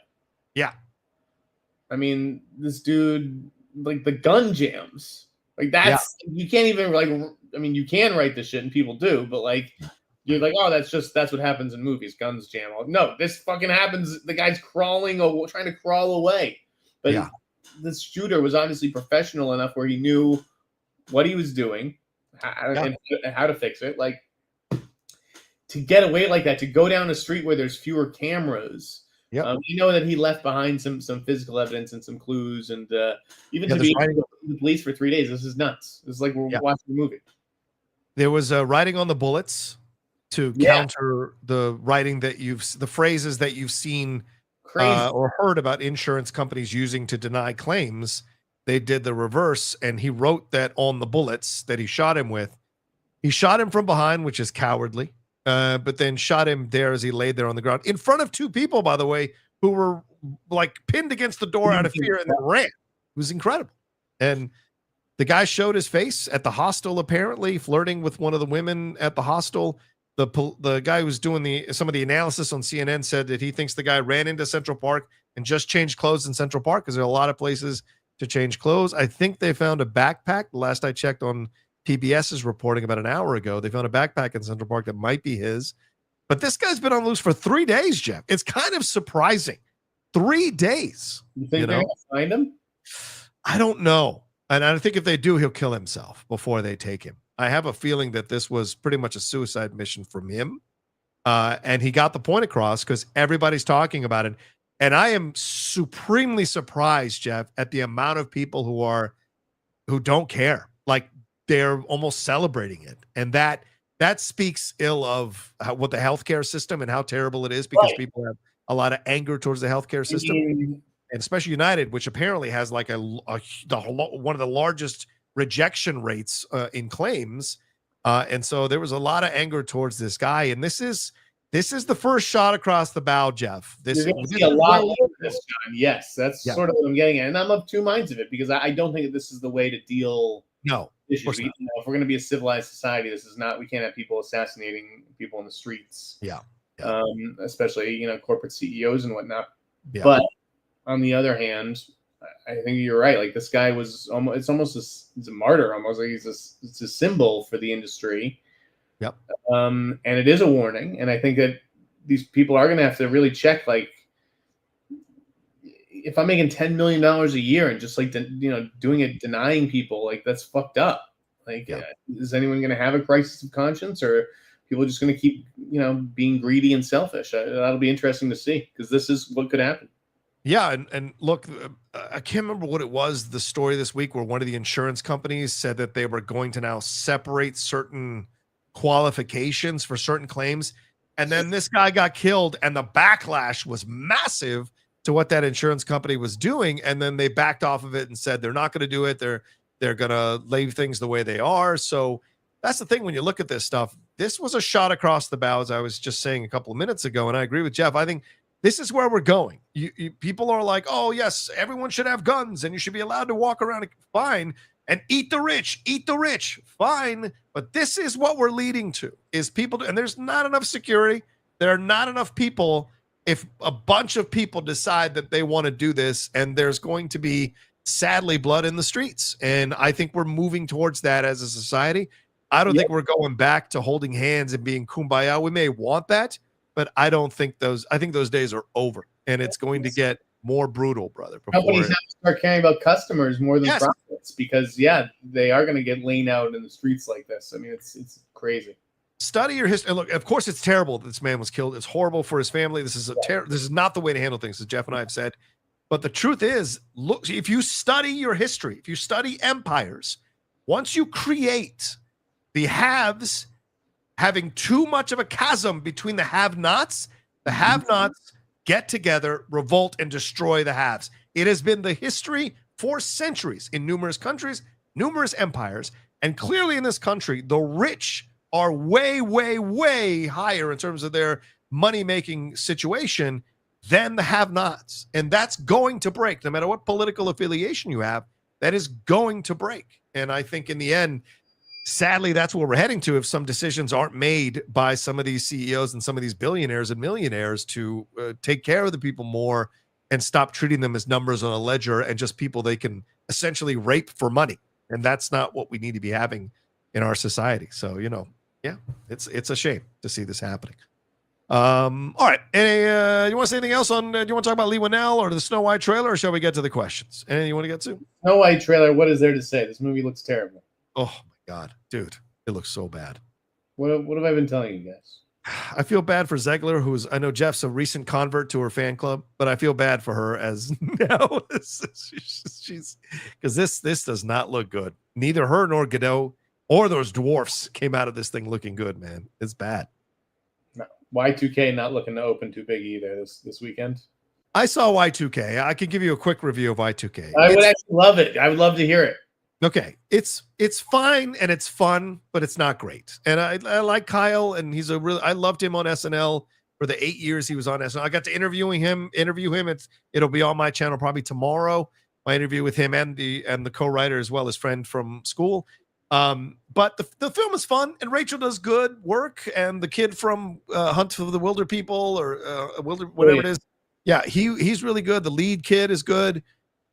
Yeah. This dude, the gun jams. You can't even you can write this shit and people do, but you're that's what happens in movies. Guns jam. No, this fucking happens. The guy's trying to crawl away. But this shooter was obviously professional enough where he knew what he was doing and how to fix it. Like, to get away like that, to go down a street where there's fewer cameras. You know that he left behind some physical evidence and some clues, and even to be the police for 3 days. This is nuts. This is like we're watching a movie. There was writing on the bullets to counter the writing that the phrases that you've seen or heard about insurance companies using to deny claims. They did the reverse, and he wrote that on the bullets that he shot him with. He shot him from behind, which is cowardly. But then shot him there as he laid there on the ground in front of two people, by the way, who were like pinned against the door out of fear and then ran. It was incredible. And the guy showed his face at the hostel, apparently flirting with one of the women at the hostel. The guy who was doing some of the analysis on CNN said that he thinks the guy ran into Central Park and just changed clothes in Central Park because there are a lot of places to change clothes. I think they found a backpack. The last I checked on PBS is reporting about an hour ago, they found a backpack in Central Park that might be his. But this guy's been on loose for 3 days, Jeff. It's kind of surprising. 3 days. You think they're going to find him? I don't know. And I think if they do, he'll kill himself before they take him. I have a feeling that this was pretty much a suicide mission from him. And he got the point across because everybody's talking about it. And I am supremely surprised, Jeff, at the amount of people who don't care. Like, they're almost celebrating it. And that speaks ill of what the healthcare system and how terrible it is, because people have a lot of anger towards the healthcare system, and especially United, which apparently has like one of the largest rejection rates in claims. And so there was a lot of anger towards this guy. And this is the first shot across the bow, Jeff. You're going to see a lot of this, John. Yes, that's sort of what I'm getting at. And I'm of two minds of it, because I don't think that this is the way to deal. No. If we're going to be a civilized society, this is not. We can't have people assassinating people in the streets. Especially corporate CEOs and whatnot. But on the other hand, I think you're right. Like, this guy was almost. It's almost he's a martyr. Almost like it's a symbol for the industry. And it is a warning. And I think that these people are going to have to really check. Like, if I'm making $10 million a year and just doing it, denying people, like, that's fucked up. Like, is anyone going to have a crisis of conscience, or people just going to keep, being greedy and selfish? That'll be interesting to see, because this is what could happen. Yeah. And look, I can't remember what it was, the story this week where one of the insurance companies said that they were going to now separate certain qualifications for certain claims. And then this guy got killed, and the backlash was massive to what that insurance company was doing. And then they backed off of it and said they're not going to do it. They're going to leave things the way they are. So that's the thing when you look at this stuff. This was a shot across the bow, as I was just saying a couple of minutes ago. And I agree with Jeff. I think this is where we're going. People are like, oh, yes, everyone should have guns and you should be allowed to walk around. Fine. And eat the rich. Fine. But this is what we're leading to, is people. And there's not enough security. There are not enough people. If a bunch of people decide that they want to do this, and there's going to be, sadly, blood in the streets. And I think we're moving towards that as a society. I don't think we're going back to holding hands and being kumbaya. We may want that, but I think those days are over, and it's going to get more brutal, brother. Companies have to start caring about customers more than profits, because they are going to get laid out in the streets like this. I mean, it's crazy. Study your history. Look, of course, it's terrible that this man was killed. It's horrible for his family. This is this is not the way to handle things, as Jeff and I have said. But the truth is, look, if you study your history, if you study empires, once you create the haves having too much of a chasm between the have-nots get together, revolt, and destroy the haves. It has been the history for centuries in numerous countries, numerous empires, and clearly in this country, the rich are way, way, way higher in terms of their money-making situation than the have-nots. And that's going to break. No matter what political affiliation you have, that is going to break. And I think in the end, sadly, that's where we're heading to if some decisions aren't made by some of these CEOs and some of these billionaires and millionaires to take care of the people more and stop treating them as numbers on a ledger and just people they can essentially rape for money. And that's not what we need to be having in our society. So, it's a shame to see this happening. All right. You want to say anything else on? Do you want to talk about Lee Winnell or the Snow White trailer, or shall we get to the questions? Anything you want to get to? Snow White trailer. What is there to say? This movie looks terrible. Oh my god, dude, it looks so bad. What have I been telling you guys? I feel bad for Zegler, I know Jeff's a recent convert to her fan club, but I feel bad for her as now she's because this does not look good. Neither her nor Godot or those dwarfs came out of this thing looking good, man. It's bad. No. Y2K not looking to open too big either this weekend. I saw Y2K. I can give you a quick review of Y2K. I would actually love it. I would love to hear it. Okay, it's fine and it's fun, but it's not great. And I like Kyle, and I loved him on SNL for the 8 years he was on SNL. I got to interview him. It'll be on my channel probably tomorrow. My interview with him and the co-writer as well as friend from school. But the film is fun, and Rachel does good work, and the kid from Hunt for the Wilder People or whatever it is, yeah, he's really good. The lead kid is good.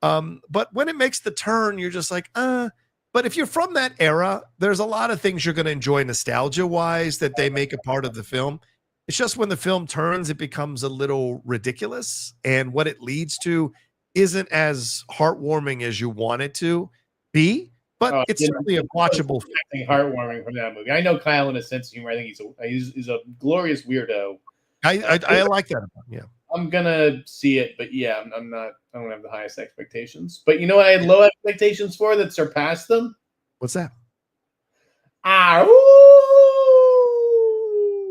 But when it makes the turn, you're just like, but if you're from that era, there's a lot of things you're going to enjoy nostalgia wise that they make a part of the film. It's just when the film turns, it becomes a little ridiculous, and what it leads to isn't as heartwarming as you want it to be, but it's certainly a watchable film. Heartwarming from that movie. I know Kyle in a sense of humor. I think he's a glorious weirdo. I like that about him, yeah. I'm gonna see it, but yeah, I don't have the highest expectations. But you know what I had low expectations for that surpassed them? What's that?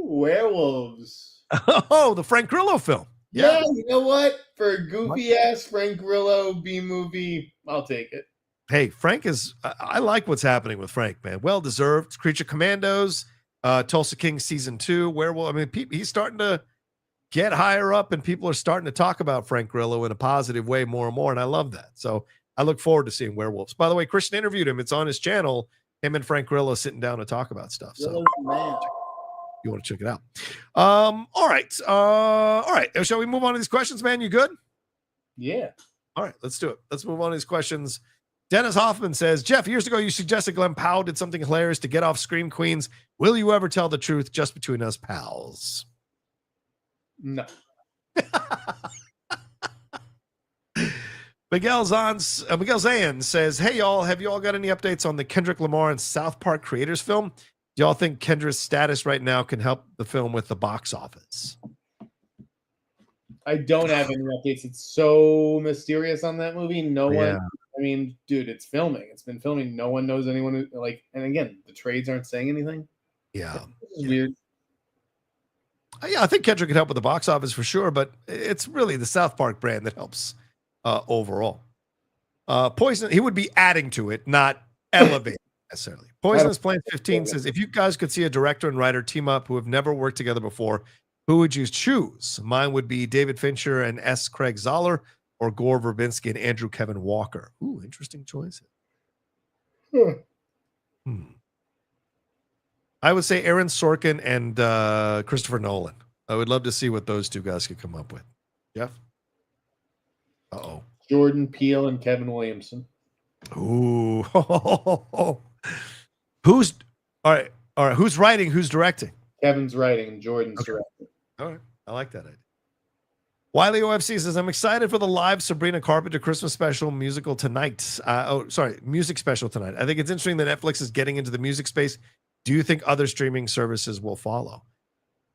Werewolves. Oh, the Frank Grillo film. Yeah, you know what? For a goofy ass Frank Grillo B movie, I'll take it. Hey, Frank I like what's happening with Frank, man. Well deserved. Creature Commandos, Tulsa King season 2, Werewolf. I mean, he's starting to get higher up, and people are starting to talk about Frank Grillo in a positive way more and more, and I love that. So I look forward to seeing Werewolves. By the way, Christian interviewed him. It's on his channel, him and Frank Grillo sitting down to talk about stuff. So you want to check it out. All right. Shall we move on to these questions, man? You good? Yeah. All right, let's do it. Let's move on to these questions. Dennis Hoffman says, Jeff, years ago you suggested Glenn Powell did something hilarious to get off Scream Queens. Will you ever tell the truth just between us pals? No. Miguel Zayan says, hey, y'all, have you all got any updates on the Kendrick Lamar and South Park creators film? Do y'all think Kendra's status right now can help the film with the box office? I don't have any updates. It's so mysterious on that movie. No one, I mean, dude, it's filming. It's been filming. No one knows anyone who, and again, the trades aren't saying anything. Yeah. It's weird. Yeah, I think Kendrick could help with the box office for sure, but it's really the South Park brand that helps overall. Poison, he would be adding to it, not elevating necessarily. Poisonous Plant 15 says, if you guys could see a director and writer team up who have never worked together before, who would you choose? Mine would be David Fincher and S. Craig Zoller, or Gore Verbinski and Andrew Kevin Walker. Ooh, interesting choice. I would say Aaron Sorkin and Christopher Nolan. I would love to see what those two guys could come up with. Jeff? Uh-oh. Jordan Peele and Kevin Williamson. Ooh. Who's all right. Who's writing? Who's directing? Kevin's writing and Jordan's directing. All right. I like that idea. Wiley OFC says, I'm excited for the live Sabrina Carpenter Christmas special musical tonight. Music special tonight. I think it's interesting that Netflix is getting into the music space. Do you think other streaming services will follow?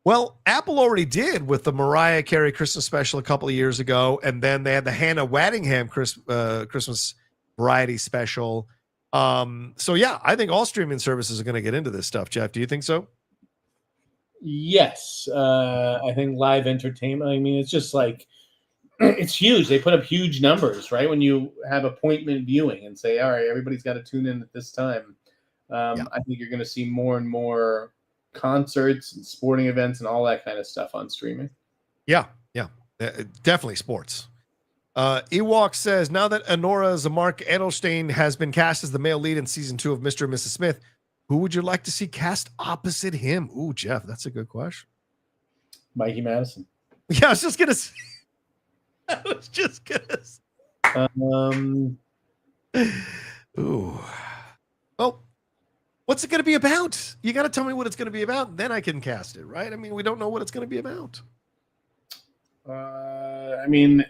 Well, Apple already did with the Mariah Carey Christmas special a couple of years ago, and then they had the Hannah Waddingham Christmas variety special. So yeah, I think all streaming services are going to get into this stuff. Jeff, do you think so? Yes. I think live entertainment, I mean, it's just like, it's huge. They put up huge numbers, right? When you have appointment viewing and say, all right, everybody's got to tune in at this time. I think you're going to see more and more concerts and sporting events and all that kind of stuff on streaming. Yeah. Definitely sports. Ewok says, now that Honora Zamark Edelstein has been cast as the male lead in season 2 of Mr. and Mrs. Smith, who would you like to see cast opposite him? Ooh, Jeff, that's a good question. Mikey Madison. Yeah, I was just gonna say. Ooh. Well, what's it going to be about? You got to tell me what it's going to be about, and then I can cast it, right? I mean, we don't know what it's going to be about. I mean,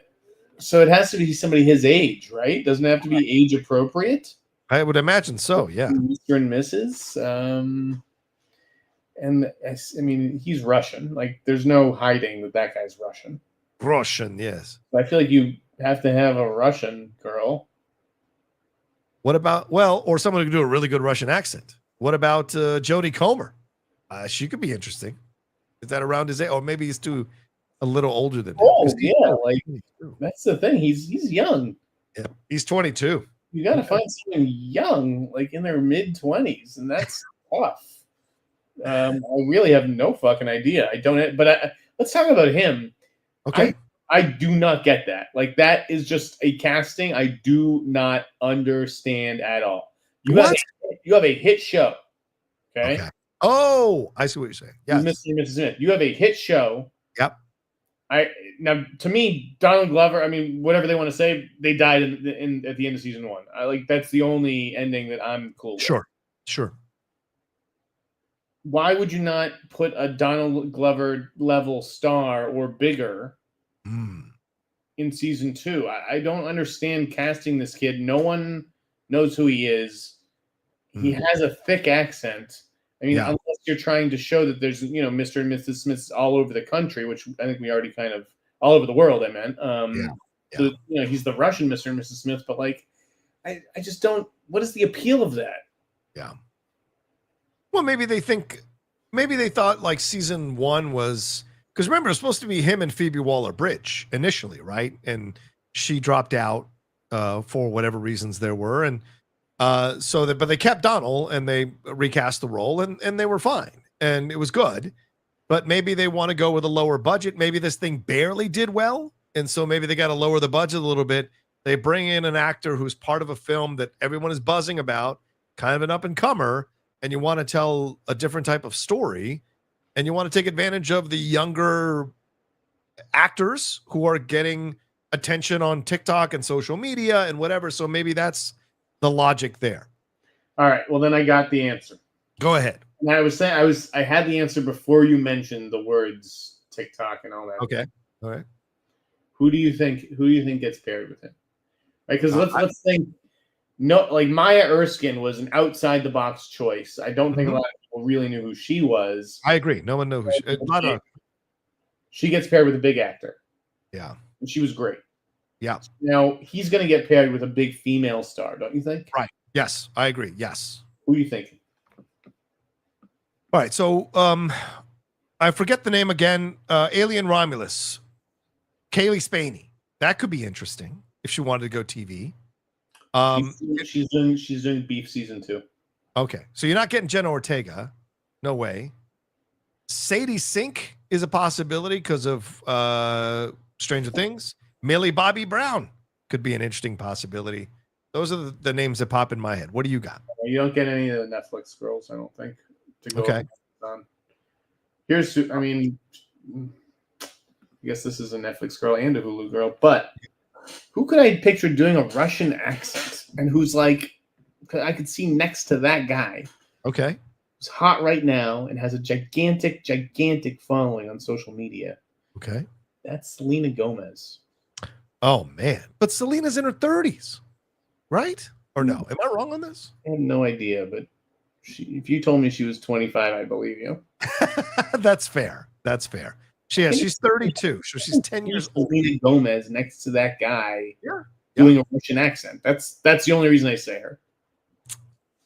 so it has to be somebody his age, right? Doesn't it have to be age appropriate? I would imagine so, yeah. Mr. and Mrs. And I mean, he's Russian. Like, there's no hiding that guy's Russian. Russian, yes. I feel like you have to have a Russian girl. What about, or someone who can do a really good Russian accent. What about Jodie Comer? She could be interesting. Is that around his age? Or maybe he's a little older than him. Oh, yeah. Like, that's the thing. He's young. Yeah, he's 22. You got to find someone young, like in their mid-20s, and that's tough. I really have no fucking idea. I don't, but let's talk about him. Okay. I do not get that. Like, that is just a casting I do not understand at all. You have a hit show. Okay. Oh, I see what you're saying. Yeah. Mr. and Mrs. Smith. You have a hit show. Yep. Now, to me, Donald Glover, I mean, whatever they want to say, they died at the end of season 1. That's the only ending that I'm cool with. Sure. Why would you not put a Donald Glover level star or bigger in season 2? I don't understand casting this kid. No one knows who he is. He has a thick accent. I mean, unless you're trying to show that there's, Mr. and Mrs. Smiths all over the country, which I think we already kind of all over the world. I meant, So, he's the Russian Mr. and Mrs. Smith, but like, I just don't. What is the appeal of that? Yeah. Well, maybe they thought like season 1 was, because remember, it's supposed to be him and Phoebe Waller-Bridge initially, right? And she dropped out for whatever reasons there were, and but they kept Donald and they recast the role, and they were fine, and it was good. But maybe they want to go with a lower budget. Maybe this thing barely did well, and so maybe they got to lower the budget a little bit. They bring in an actor who's part of a film that everyone is buzzing about, kind of an up-and-comer, and you want to tell a different type of story, and you want to take advantage of the younger actors who are getting attention on TikTok and social media and whatever. So maybe that's the logic there. All right. Well, then I got the answer. Go ahead. And I was saying I had the answer before you mentioned the words TikTok and all that. Okay. All right. Who do you think gets paired with him? Right? Because let's think. No, like Maya Erskine was an outside the box choice. I don't think a lot of people really knew who she was. I agree. No one knew who she gets paired with a big actor. Yeah. And she was great. Yeah. Now he's going to get paired with a big female star, don't you think? Right. Yes, I agree. Yes. Who are you thinking? All right. So I forget the name again. Alien Romulus. Kaylee Spaney. That could be interesting if she wanted to go TV. She's doing Beef season 2. Okay, so you're not getting Jenna Ortega, no way. Sadie Sink is a possibility because of Stranger Things. Millie Bobby Brown could be an interesting possibility. Those are the names that pop in my head. What do you got? You don't get any of the Netflix girls, I don't think. To go okay. On. I guess this is a Netflix girl and a Hulu girl, but who could I picture doing a Russian accent and who's like, I could see next to that guy. Okay. Who's hot right now and has a gigantic following on social media. Okay. That's Selena Gomez. Oh, man. But Selena's in her 30s, right? Or no? Am I wrong on this? I have no idea, but if you told me she was 25, I believe you. That's fair. That's fair. She's 32, so she's 10 years old. Selena Gomez next to that guy doing a Russian accent. That's the only reason I say her.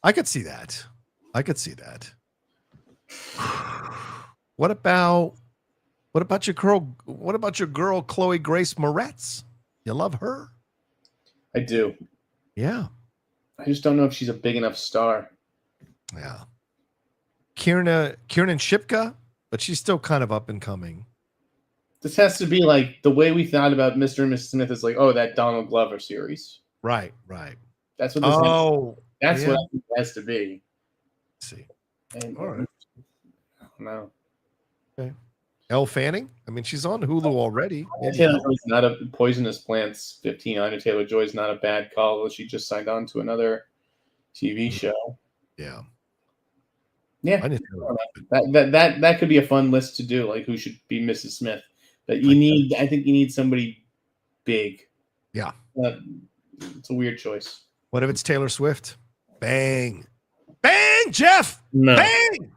I could see that. What about your girl? What about your girl Chloe Grace Moretz? You love her? I do. Yeah. I just don't know if she's a big enough star. Yeah. Kiernan Shipka, but she's still kind of up and coming. This has to be like the way we thought about Mr. and Mrs. Smith is like, oh, that Donald Glover series. Right. That's what this what it has to be. Let's see. And, all right. I don't know. Okay. Elle Fanning? I mean, she's on Hulu already. Taylor-Joy's not a Poisonous Plants 15. Anya Taylor-Joy's not a bad call. She just signed on to another TV show. Yeah. Yeah, I didn't know that could be a fun list to do. Like, who should be Mrs. Smith? But I think you need somebody big. Yeah, it's a weird choice. what if it's Taylor Swift? Bang, bang, Jeff. No, bang.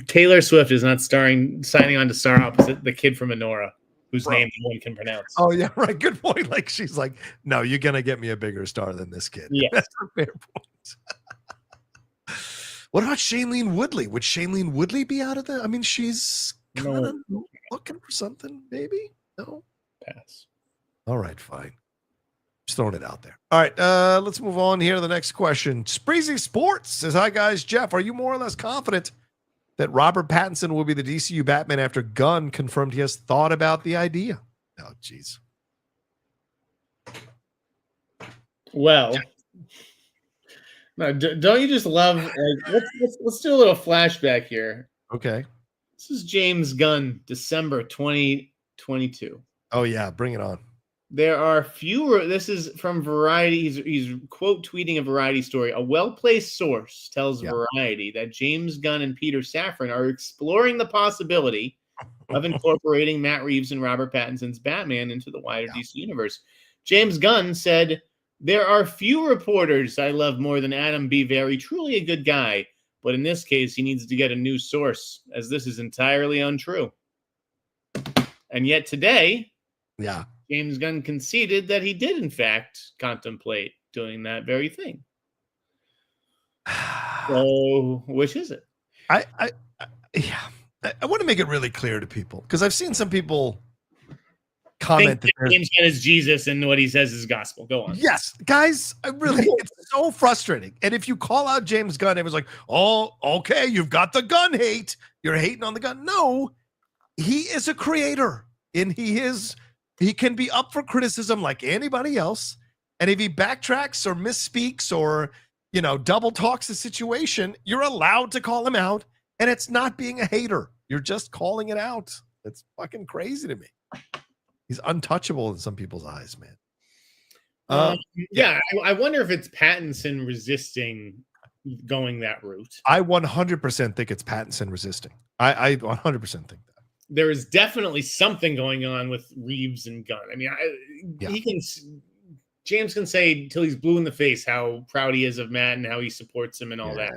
Taylor Swift is not signing on to star opposite the kid from Enora, whose name no one can pronounce. Oh yeah, right. Good point. Like she's like, no, you're gonna get me a bigger star than this kid. Yeah, that's a fair point. What about Shailene Woodley? Would Shailene Woodley be out of the? I mean, she's kind of looking for something, maybe. No, pass. All right, fine. Just throwing it out there. All right, let's move on here to the next question. Spreezy Sports says, "Hi guys, Jeff, are you more or less confident that Robert Pattinson will be the DCU Batman after Gunn confirmed he has thought about the idea?" Oh, jeez. Well, no, don't you just love? Let's do a little flashback here. Okay. This is James Gunn, December 2022. Oh yeah, bring it on. There are fewer. This is from Variety. He's quote tweeting a Variety story. A well-placed source tells Variety that James Gunn and Peter Safran are exploring the possibility of incorporating Matt Reeves and Robert Pattinson's Batman into the wider DC universe. James Gunn said, "There are few reporters I love more than Adam B. Very, truly a good guy. But in this case, he needs to get a new source, as this is entirely untrue." And yet today, James Gunn conceded that he did, in fact, contemplate doing that very thing. So, which is it? I want to make it really clear to people, because I've seen some people comment that James Gunn is Jesus and what he says is gospel. Go on. Yes, guys, it's so frustrating. And if you call out James Gunn, it was like, oh, okay, you've got the Gunn hate. You're hating on the Gunn. No, he is a creator, and he can be up for criticism like anybody else. And if he backtracks or misspeaks or, double talks the situation, you're allowed to call him out. And it's not being a hater. You're just calling it out. It's fucking crazy to me. He's untouchable in some people's eyes, man. I wonder if it's Pattinson resisting going that route. I 100% think it's Pattinson resisting. I 100% think that. There is definitely something going on with Reeves and Gunn. I mean, James can say till he's blue in the face how proud he is of Matt and how he supports him and all that.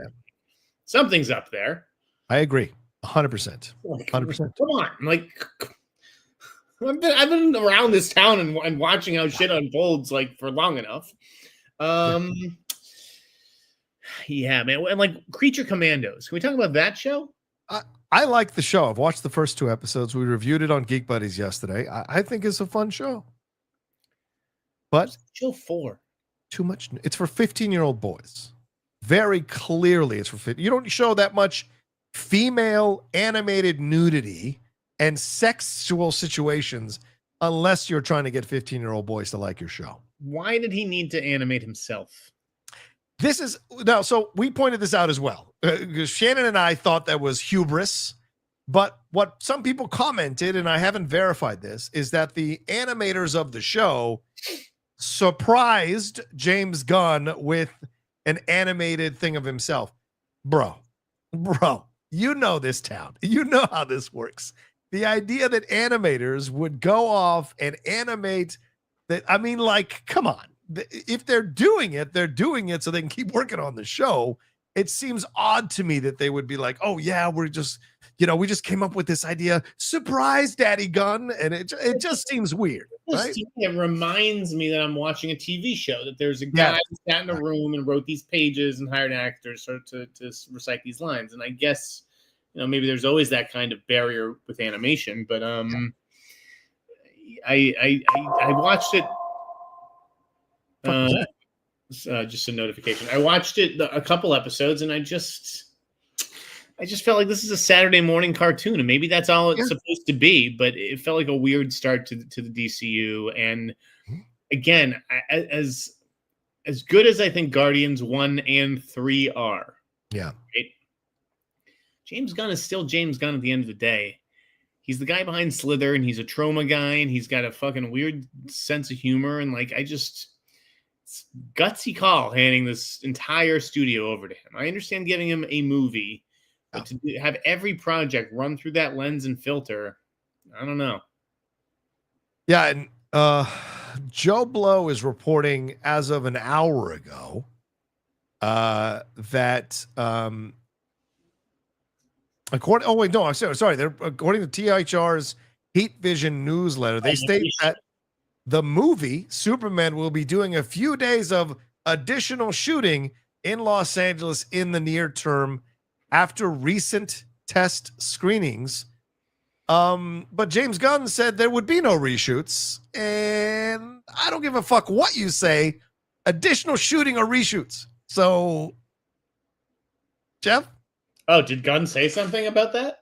Something's up there. I agree. 100%. 100%. Come on. Like, I've been around this town and watching how shit unfolds for long enough. Yeah, man. And like Creature Commandos. Can we talk about that show? I like the show. I've watched the first 2 episodes. We reviewed it on Geek Buddies yesterday. I think it's a fun show. But show 4. Too much. It's for 15-year-old boys. Very clearly it's for 15. You don't show that much female animated nudity and sexual situations unless you're trying to get 15-year-old boys to like your show. Why did he need to animate himself? So we pointed this out as well. Shannon and I thought that was hubris, but what some people commented, and I haven't verified this, is that the animators of the show surprised James Gunn with an animated thing of himself. Bro, you know this town. You know how this works. The idea that animators would go off and animate that, I mean, like, come on. If they're doing it so they can keep working on the show. It seems odd to me that they would be like, oh yeah, we just came up with this idea. Surprise, Daddy Gunn. And it just seems weird. Right? It reminds me that I'm watching a TV show, that there's a guy who sat in a room and wrote these pages and hired actors to recite these lines. And I guess, maybe there's always that kind of barrier with animation, but I watched it. Just a notification. I watched it a couple episodes, and I just felt like this is a Saturday morning cartoon, and maybe that's all it's supposed to be. But it felt like a weird start to the DCU. And again, as good as I think Guardians 1 and 3 are, James Gunn is still James Gunn at the end of the day. He's the guy behind Slither, and he's a trauma guy, and he's got a fucking weird sense of humor, and it's gutsy call handing this entire studio over to him. I understand giving him a movie, But to have every project run through that lens and filter, I don't know. Yeah, and Joe Blow is reporting as of an hour ago that according to THR's Heat Vision newsletter, they state that the movie Superman will be doing a few days of additional shooting in Los Angeles in the near term after recent test screenings. But James Gunn said there would be no reshoots, and I don't give a fuck what you say. Additional shooting or reshoots. So, Jeff? Oh, did Gunn say something about that?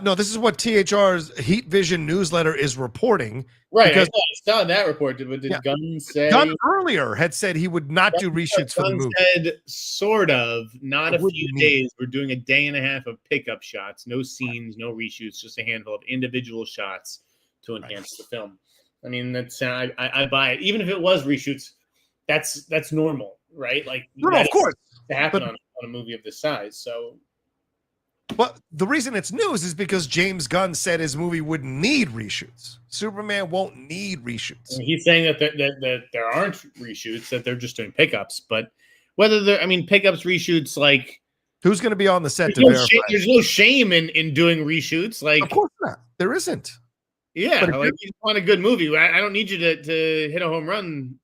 No, this is what THR's Heat Vision newsletter is reporting. Right, because I saw that report. But did Gunn say? Gunn earlier had said he would not do reshoots for the movie. Said sort of, not a few days. We're doing a day and a half of pickup shots, no scenes, no reshoots, just a handful of individual shots to enhance the film. I mean, that's I buy it. Even if it was reshoots, that's normal, right? Like, no, of course, to happen on a movie of this size. So. But the reason it's news is because James Gunn said his movie wouldn't need reshoots. Superman won't need reshoots. He's saying that there aren't reshoots, that they're just doing pickups. But whether pickups, reshoots, like who's going to be on the set to verify? There's no shame in doing reshoots. Like, of course not. There isn't. Yeah, like you just want a good movie. I don't need you to hit a home run,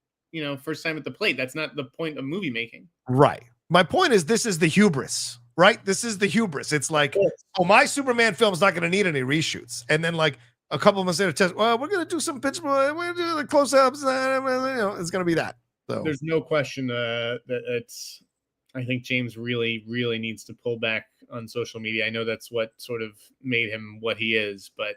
first time at the plate. That's not the point of movie making. Right. My point is, this is the hubris. Right? This is the hubris. It's like, oh, my Superman film's not going to need any reshoots. And then, like, a couple of months later, test, well, we're going to do some pitch, we're going to do the close-ups. It's going to be that. So there's no question that it's, I think James really, really needs to pull back on social media. I know that's what sort of made him what he is, but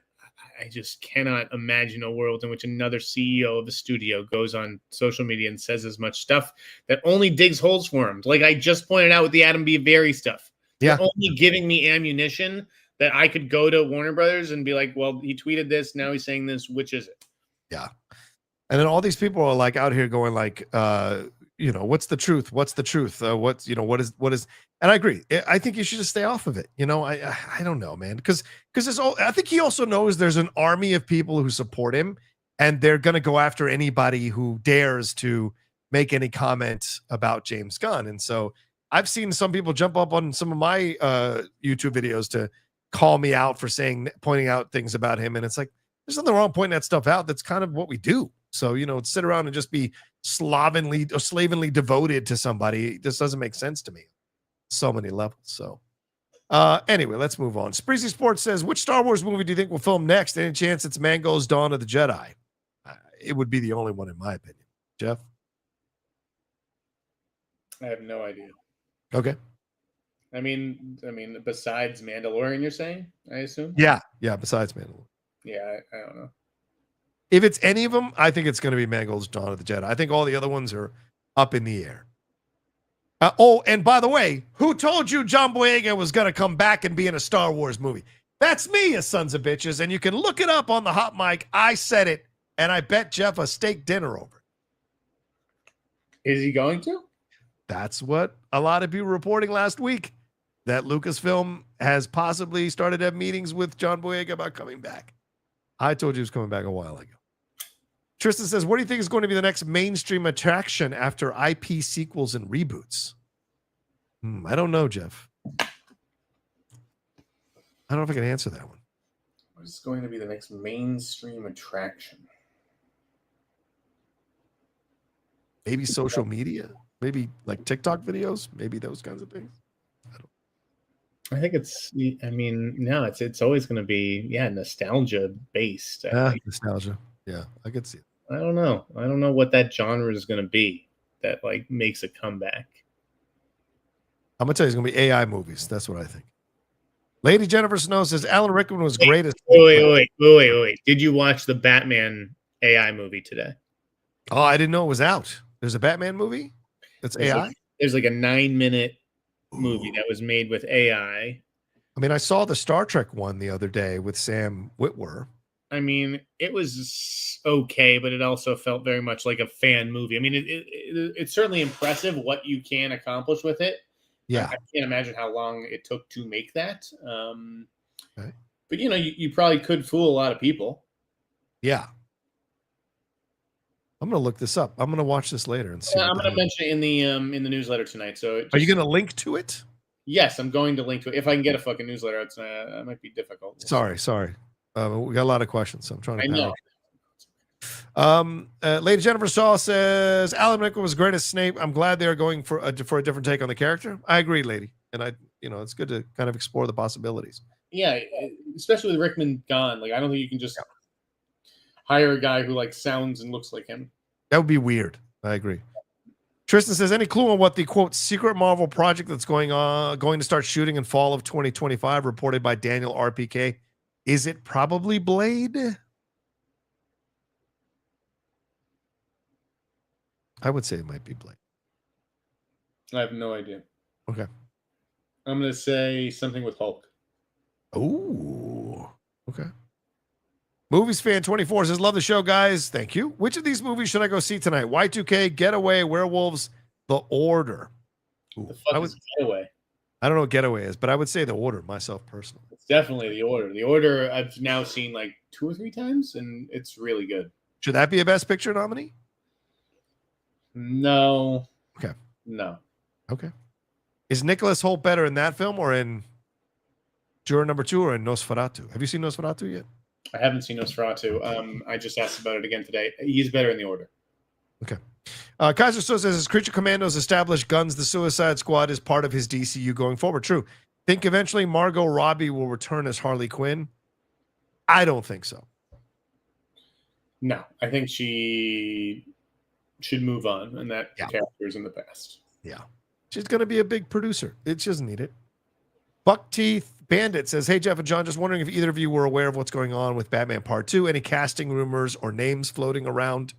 I just cannot imagine a world in which another CEO of a studio goes on social media and says as much stuff that only digs holes for him. Like I just pointed out with the Adam B. Very stuff. Yeah. They're only giving me ammunition that I could go to Warner Brothers and be like, well, he tweeted this. Now he's saying this. Which is it? Yeah. And then all these people are like out here going like, what's the truth? What's the truth? What is, and I agree. I think you should just stay off of it. I don't know, man. Because I think he also knows there's an army of people who support him and they're going to go after anybody who dares to make any comment about James Gunn. And so I've seen some people jump up on some of my YouTube videos to call me out for pointing out things about him. And it's like, there's nothing wrong pointing that stuff out. That's kind of what we do. So, sit around and just be slavenly devoted to somebody. This doesn't make sense to me. So many levels. So anyway, let's move on. Spreezy Sports says, which Star Wars movie do you think will film next? Any chance it's Mango's Dawn of the Jedi? It would be the only one in my opinion. Jeff? I have no idea. Okay. I mean, besides Mandalorian, you're saying, I assume? Yeah. Besides Mandalorian. Yeah, I don't know. If it's any of them, I think it's going to be Mango's Dawn of the Jedi. I think all the other ones are up in the air. And by the way, who told you John Boyega was going to come back and be in a Star Wars movie? That's me, you sons of bitches. And you can look it up on the hot mic. I said it, and I bet Jeff a steak dinner over it. Is he going to? That's what a lot of people were reporting last week, that Lucasfilm has possibly started to have meetings with John Boyega about coming back. I told you he was coming back a while ago. Tristan says, what do you think is going to be the next mainstream attraction after IP sequels and reboots? I don't know, Jeff. I don't know if I can answer that one. What is going to be the next mainstream attraction? Maybe social media? Maybe like TikTok videos? Maybe those kinds of things? I think it's always going to be, nostalgia based. Nostalgia. Yeah, I could see it. I don't know. I don't know what that genre is going to be that like makes a comeback. I'm going to tell you, it's going to be AI movies. That's what I think. Lady Jennifer Snow says Alan Rickman was great. Wait. Did you watch the Batman AI movie today? Oh, I didn't know it was out. There's a Batman movie that's AI? There's like a 9-minute movie that was made with AI. I mean, I saw the Star Trek one the other day with Sam Witwer. I mean, it was okay, but it also felt very much like a fan movie. I mean, it's certainly impressive what you can accomplish with it, Yeah. I can't imagine how long it took to make that. Okay. But you probably could fool a lot of people. Yeah. I'm gonna look this up. I'm gonna watch this later and see. Yeah, I'm gonna mention it in the newsletter tonight. So Are you gonna link to it? Yes, I'm going to link to it. If I can get a fucking newsletter out tonight, that might be difficult. Sorry. We got a lot of questions, so I'm trying to. I know. Lady Jennifer Shaw says Alan Rickman was great as Snape. I'm glad they are going for a different take on the character. I agree, lady, and it's good to kind of explore the possibilities. Yeah, especially with Rickman gone. Like, I don't think you can just hire a guy who like sounds and looks like him. That would be weird. I agree. Tristan says, any clue on what the quote secret Marvel project that's going to start shooting in fall of 2025, reported by Daniel RPK? Is it probably Blade? I would say it might be Blade. I have no idea. Okay. I'm going to say something with Hulk. Oh, okay. Movies fan 24 says, love the show, guys. Thank you. Which of these movies should I go see tonight? Y2K, Getaway, Werewolves, The Order. Ooh, the fuck is Getaway? I don't know what Getaway is, but I would say The Order myself personally. It's definitely The Order. The Order I've now seen like 2 or 3 times, and it's really good. Should that be a Best Picture nominee? No. Okay. No. Okay. Is Nicholas Hoult better in that film or in Juror Number 2 or in Nosferatu? Have you seen Nosferatu yet? I haven't seen Nosferatu. I just asked about it again today. He's better in The Order. Okay. Kaiser So says, as Creature Commandos established Gunn's The Suicide Squad is part of his DCU going forward. True. Think eventually Margot Robbie will return as Harley Quinn? I don't think so. No. I think she should move on, and that character is in the past. Yeah. She's going to be a big producer. She doesn't need it. Buck Teeth Bandit says, hey, Jeff and John, just wondering if either of you were aware of what's going on with Batman Part 2. Any casting rumors or names floating around?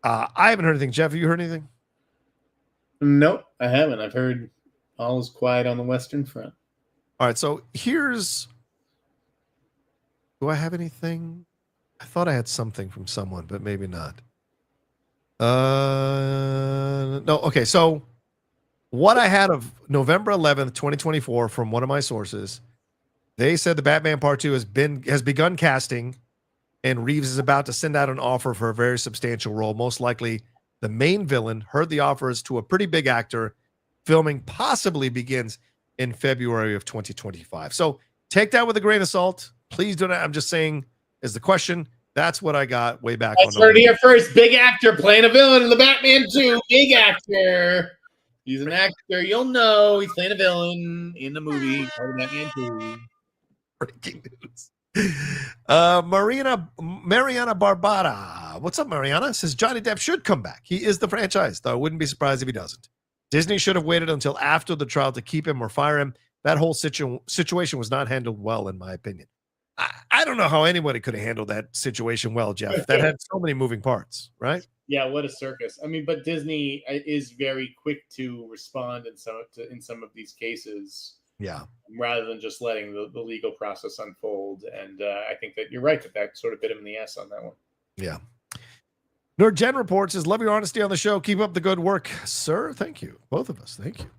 I haven't heard anything. Jeff, have you heard anything? Nope, I haven't. I've heard all is quiet on the Western Front. All right, so here's... Do I have anything? I thought I had something from someone, but maybe not. No, okay, so what I had of November 11th, 2024 from one of my sources, they said the Batman Part 2 has begun casting, and Reeves is about to send out an offer for a very substantial role. Most likely the main villain. Heard the offers to a pretty big actor. Filming possibly begins in February of 2025. So take that with a grain of salt. Please do not. I'm just saying is the question. That's what I got way back. That's heard here first. Big actor playing a villain in the Batman 2. Big actor. He's an actor. You'll know he's playing a villain in the movie called Batman 2. Breaking news. Mariana Barbara. What's up, Mariana? Says Johnny Depp should come back. He is the franchise, though I wouldn't be surprised if he doesn't. Disney should have waited until after the trial to keep him or fire him. That whole situation was not handled well, in my opinion. I don't know how anybody could have handled that situation well, Jeff. That had so many moving parts, right? Yeah, what a circus. I mean, but Disney is very quick to respond in some of these cases. Yeah. Rather than just letting the legal process unfold. And I think that you're right that sort of bit him in the ass on that one. Yeah. Nerd Jen reports says, love your honesty on the show. Keep up the good work, sir. Thank you. Both of us. Thank you.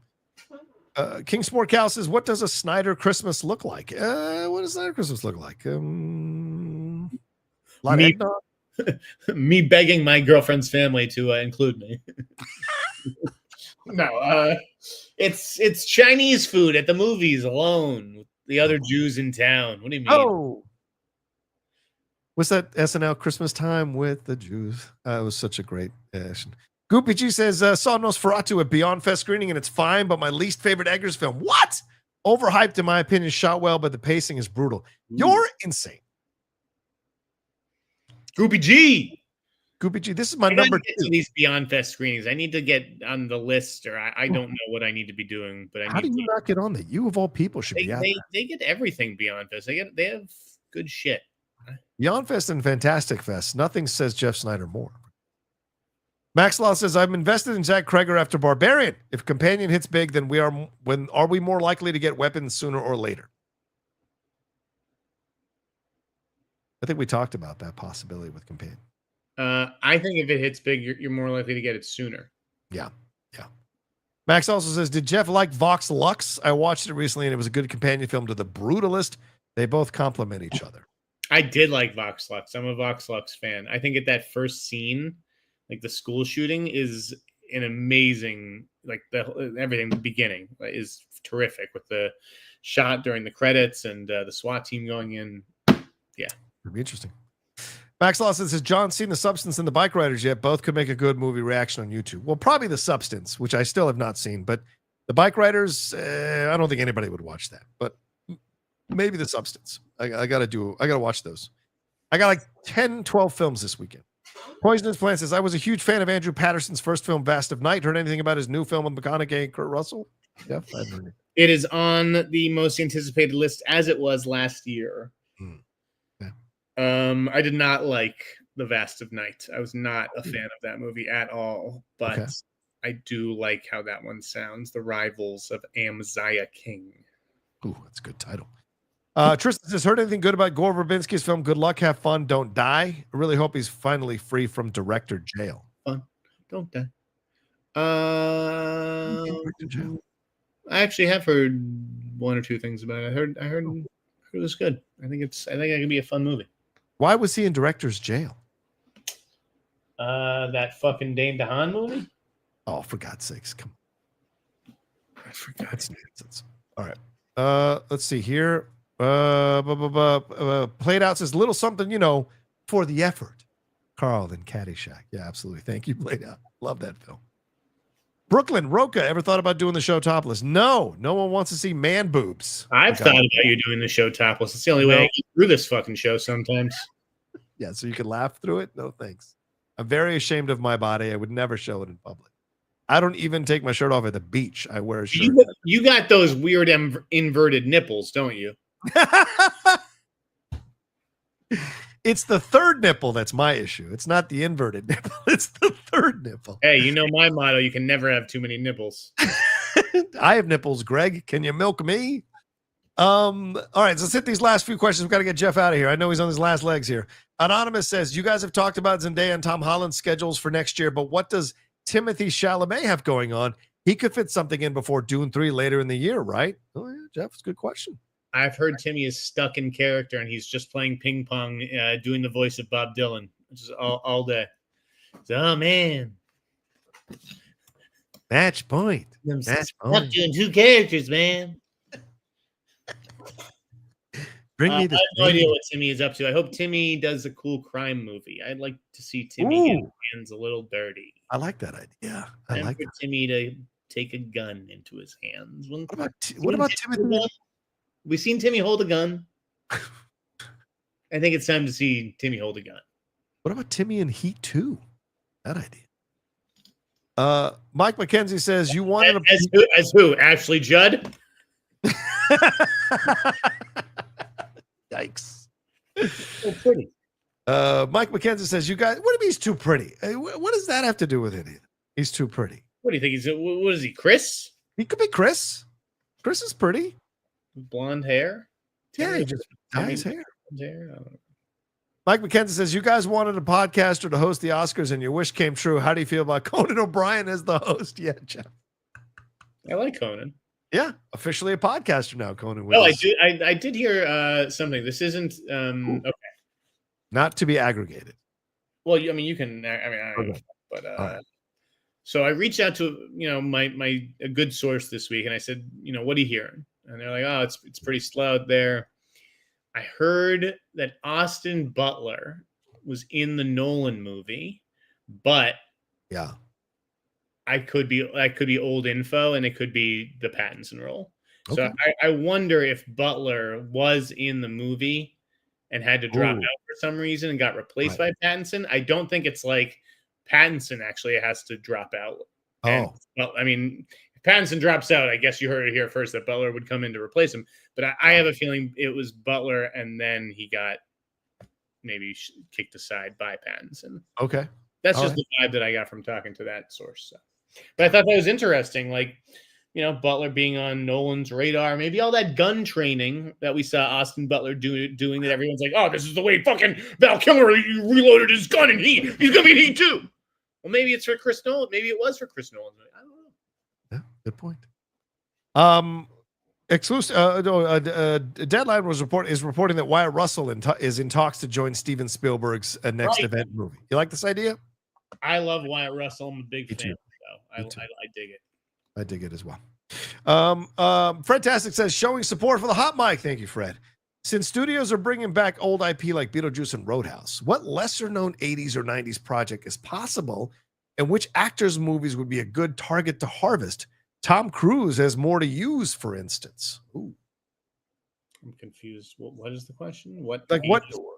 King Sport Cal says, what does a Sneider Christmas look like? What does Sneider Christmas look like? Me begging my girlfriend's family to include me. No, it's Chinese food at the movies alone with the other Jews in town. What do you mean? Oh, what's that SNL Christmas Time with the Jews? It was such a great action. Goopy G says, saw Nosferatu at Beyond Fest screening and it's fine, but my least favorite Eggers film. What? Overhyped, in my opinion, shot well, but the pacing is brutal. You're insane. Goopy G. Goopy G, this is my number 2. To these Beyond Fest screenings. I need to get on the list, or I don't know what I need to be doing. But how do you not get on that? You of all people should be out there. They get everything Beyond Fest. They have good shit. Beyond Fest and Fantastic Fest. Nothing says Jeff Sneider more. Max Law says, I'm invested in Zach Kreger after Barbarian. If Companion hits big, then are we more likely to get weapons sooner or later? I think we talked about that possibility with Companion. I think if it hits big, you're more likely to get it sooner. Yeah. Max also says, did Jeff like Vox Lux? I watched it recently and it was a good companion film to The Brutalist. They both complement each other. I did like Vox Lux. I'm a Vox Lux fan. I think at that first scene, like the school shooting, is an amazing, like everything. The beginning is terrific with the shot during the credits and the SWAT team going in. Yeah, it'd be interesting. Max Lawson says, John, seen The Substance and The Bike Riders yet? Both could make a good movie reaction on YouTube. Well, probably The Substance, which I still have not seen, but The Bike Riders, I don't think anybody would watch that, but maybe The Substance. I gotta watch those. I got like 10, 12 films this weekend. Poisonous Plant says, I was a huge fan of Andrew Patterson's first film, Vast of Night. Heard anything about his new film with McConaughey and Kurt Russell? Yeah, I haven't heard it. It is on the most anticipated list as it was last year. I did not like The Vast of Night. I was not a fan of that movie at all, but I do like how that one sounds. The Rivals of Amaziah King. Ooh, that's a good title. Tristan says, heard anything good about Gore Verbinski's film Good Luck, Have Fun, Don't Die? I really hope he's finally free from director jail. Fun, don't die. I actually have heard one or two things about it. I heard it was good. I think it could be a fun movie. Why was he in director's jail? That fucking Dane DeHaan movie? Oh, for God's sakes. Come on. I forgot. That's nonsense. All right. Let's see here. Played Out says, little something, for the effort. Carl in Caddyshack. Yeah, absolutely. Thank you, Played Out. Love that film. Brooklyn, Rocha, ever thought about doing the show topless? No one wants to see man boobs. I've thought about you doing the show topless. It's the only way I get through this fucking show sometimes. Yeah, so you can laugh through it? No, thanks. I'm very ashamed of my body. I would never show it in public. I don't even take my shirt off at the beach. I wear a shirt. You got those weird inverted nipples, don't you? It's the third nipple that's my issue. It's not the inverted nipple. It's the third nipple. Hey, you know my motto, you can never have too many nipples. I have nipples, Greg. Can you milk me? All right, so let's hit these last few questions. We've got to get Jeff out of here. I know he's on his last legs here. Anonymous says, you guys have talked about Zendaya and Tom Holland's schedules for next year, but what does Timothée Chalamet have going on? He could fit something in before Dune 3 later in the year, right? Oh, yeah, Jeff, it's a good question. I've heard Timmy is stuck in character and he's just playing ping pong, doing the voice of Bob Dylan, which is all day. So, oh, man. Match point. I'm doing two characters, man. Bring me the. I have no idea what Timmy is up to. I hope Timmy does a cool crime movie. I'd like to see Timmy get his hands a little dirty. I like that idea. I like for Timmy to take a gun into his hands. What about Timothy? We've seen Timmy hold a gun. I think it's time to see Timmy hold a gun. What about Timmy in Heat 2? That idea. Mike McKenzie says you wanted as who? Ashley Judd? Yikes. So pretty. Mike McKenzie says, you guys, what do you mean he's too pretty? What does that have to do with it? He's too pretty. What do you think he's? What is he, Chris? He could be Chris. Chris is pretty. Blonde hair? Yeah, he just dyes hair. I don't know. Mike McKenzie says, you guys wanted a podcaster to host the Oscars and your wish came true. How do you feel about Conan O'Brien as the host? Yeah, Jeff. I like Conan. Yeah, officially a podcaster now, Conan. Oh, I did hear something. This isn't okay. Not to be aggregated. Well, I mean, you can. I don't know, but right. So I reached out to a good source this week, and I said, what are you hearing? And they're like, oh, it's pretty slow out there. I heard that Austin Butler was in the Nolan movie, but yeah. That could be old info, and it could be the Pattinson role. Okay. So I wonder if Butler was in the movie and had to drop out for some reason and got replaced by Pattinson. I don't think it's like Pattinson actually has to drop out. Well, I mean, if Pattinson drops out, I guess you heard it here first that Butler would come in to replace him. But I have a feeling it was Butler, and then he got maybe kicked aside by Pattinson. Okay. That's just the vibe that I got from talking to that source. So. But I thought that was interesting. Like, Butler being on Nolan's radar, maybe all that gun training that we saw Austin Butler doing that everyone's like, oh, this is the way fucking Val Kilmer reloaded his gun and he's going to be in Heat too. Well, maybe it's for Chris Nolan. Maybe it was for Chris Nolan. I don't know. Yeah, Good point. Exclusive. Deadline is reporting that Wyatt Russell is in talks to join Steven Spielberg's next event movie. You like this idea? I love Wyatt Russell. I'm a big fan. Too. So I dig it. I dig it as well. Fred Tastic says, showing support for the hot mic. Thank you, Fred. Since studios are bringing back old IP like Beetlejuice and Roadhouse, what lesser-known 80s or 90s project is possible, and which actors' movies would be a good target to harvest? Tom Cruise has more to use, for instance. Ooh. I'm confused. What is the question? What?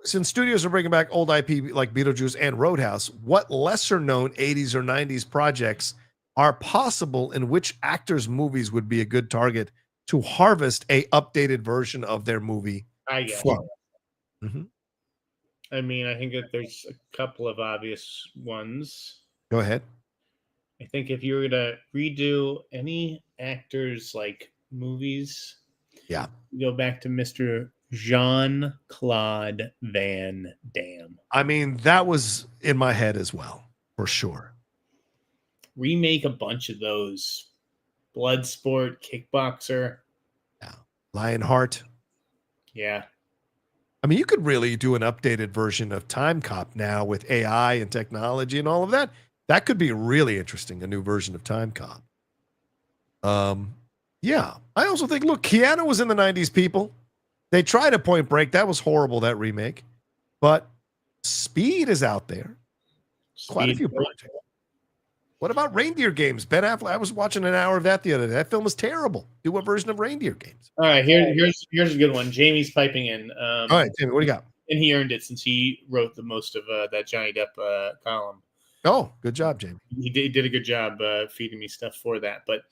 Since studios are bringing back old IP like Beetlejuice and Roadhouse, what lesser-known 80s or 90s projects are possible, and which actors' movies would be a good target to harvest a updated version of their movie? I guess. Mm-hmm. I mean, I think that there's a couple of obvious ones. Go ahead. I think if you were to redo any actors' like movies, go back to Mr. Jean-Claude Van Damme. I mean, that was in my head as well, for sure. Remake a bunch of those. Bloodsport, Kickboxer. Yeah. Lionheart. Yeah. I mean, you could really do an updated version of Time Cop now with AI and technology and all of that. That could be really interesting, a new version of Time Cop. Yeah. I also think, look, Keanu was in the 90s, people. They tried a Point Break. That was horrible, that remake. But Speed is out there. Quite a few projects. What about Reindeer Games? Ben Affleck. I was watching an hour of that the other day. That film was terrible. Do a version of Reindeer Games. All right, here's a good one. Jamie's piping in. All right, Jamie, what do you got? And he earned it since he wrote the most of that Johnny Depp column. Oh, good job, Jamie. He did a good job feeding me stuff for that. But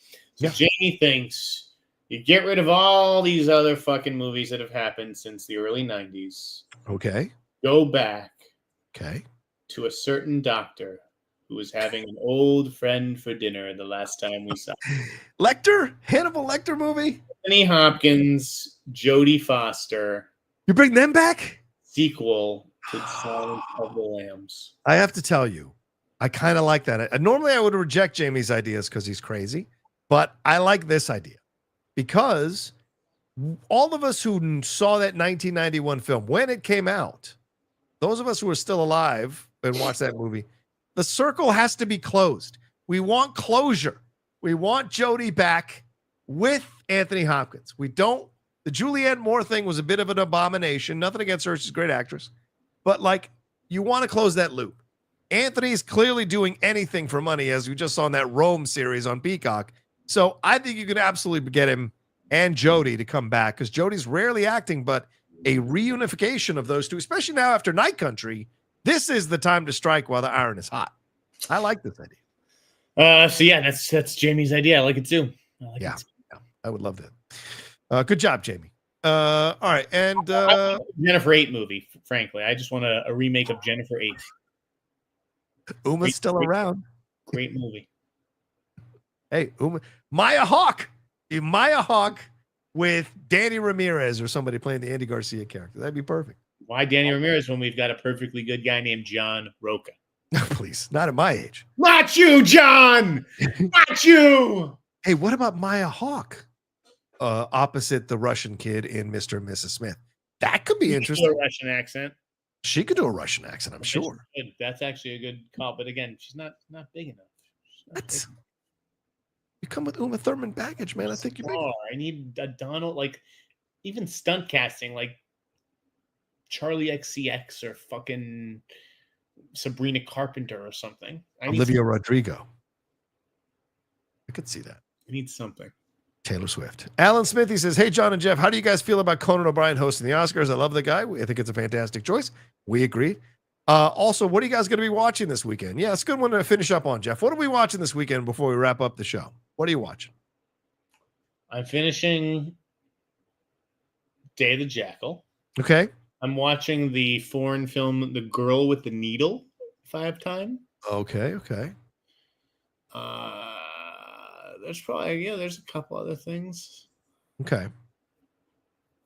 Jamie thinks you get rid of all these other fucking movies that have happened since the early 90s. Okay. Go back. Okay. To a certain doctor who was having an old friend for dinner the last time we saw him. Lecter? Hannibal Lecter movie? Anthony Hopkins, Jodie Foster. You bring them back? Sequel to Silence of the Lambs. I have to tell you, I kind of like that. Normally, I would reject Jamie's ideas because he's crazy, but I like this idea because all of us who saw that 1991 film when it came out, those of us who are still alive and watched that movie, the circle has to be closed. We want closure. We want Jodie back with Anthony Hopkins. We don't. The Julianne Moore thing was a bit of an abomination. Nothing against her. She's a great actress. But, like, you want to close that loop. Anthony's clearly doing anything for money, as we just saw in that Rome series on Peacock. So I think you could absolutely get him and Jodie to come back because Jodie's rarely acting, but a reunification of those two, especially now after Night Country, this is the time to strike while the iron is hot. I like this idea. So yeah, that's Jamie's idea. I like it too. Yeah, I would love that. Good job, Jamie. All right, and Jennifer 8 movie. Frankly, I just want a remake of Jennifer 8. Uma's still around. Great movie. Hey, Uma, Maya Hawke with Danny Ramirez or somebody playing the Andy Garcia character. That'd be perfect. Why Danny Ramirez when we've got a perfectly good guy named John Rocha? Please, not at my age. Not you, John. Not you. Hey, what about Maya Hawke opposite the Russian kid in Mr. and Mrs. Smith? That could be interesting. A Russian accent. She could do a Russian accent, I'm sure. That's actually a good call, but again, she's not big enough. What? You come with Uma Thurman baggage, man. I think you're big. I need a Donald, like even stunt casting, like Charlie XCX or fucking Sabrina Carpenter or something. Olivia Rodrigo. I could see that. I need something. Taylor Swift. Alan Smith, he says, hey, John and Jeff, how do you guys feel about Conan O'Brien hosting the Oscars? I love the guy. I think it's a fantastic choice. We agree. Also, what are you guys going to be watching this weekend? Yeah, it's a good one to finish up on, Jeff. What are we watching this weekend before we wrap up the show? What are you watching? I'm finishing Day of the Jackal. Okay. I'm watching the foreign film The Girl with the Needle, if I have time. Okay. There's a couple other things. Okay.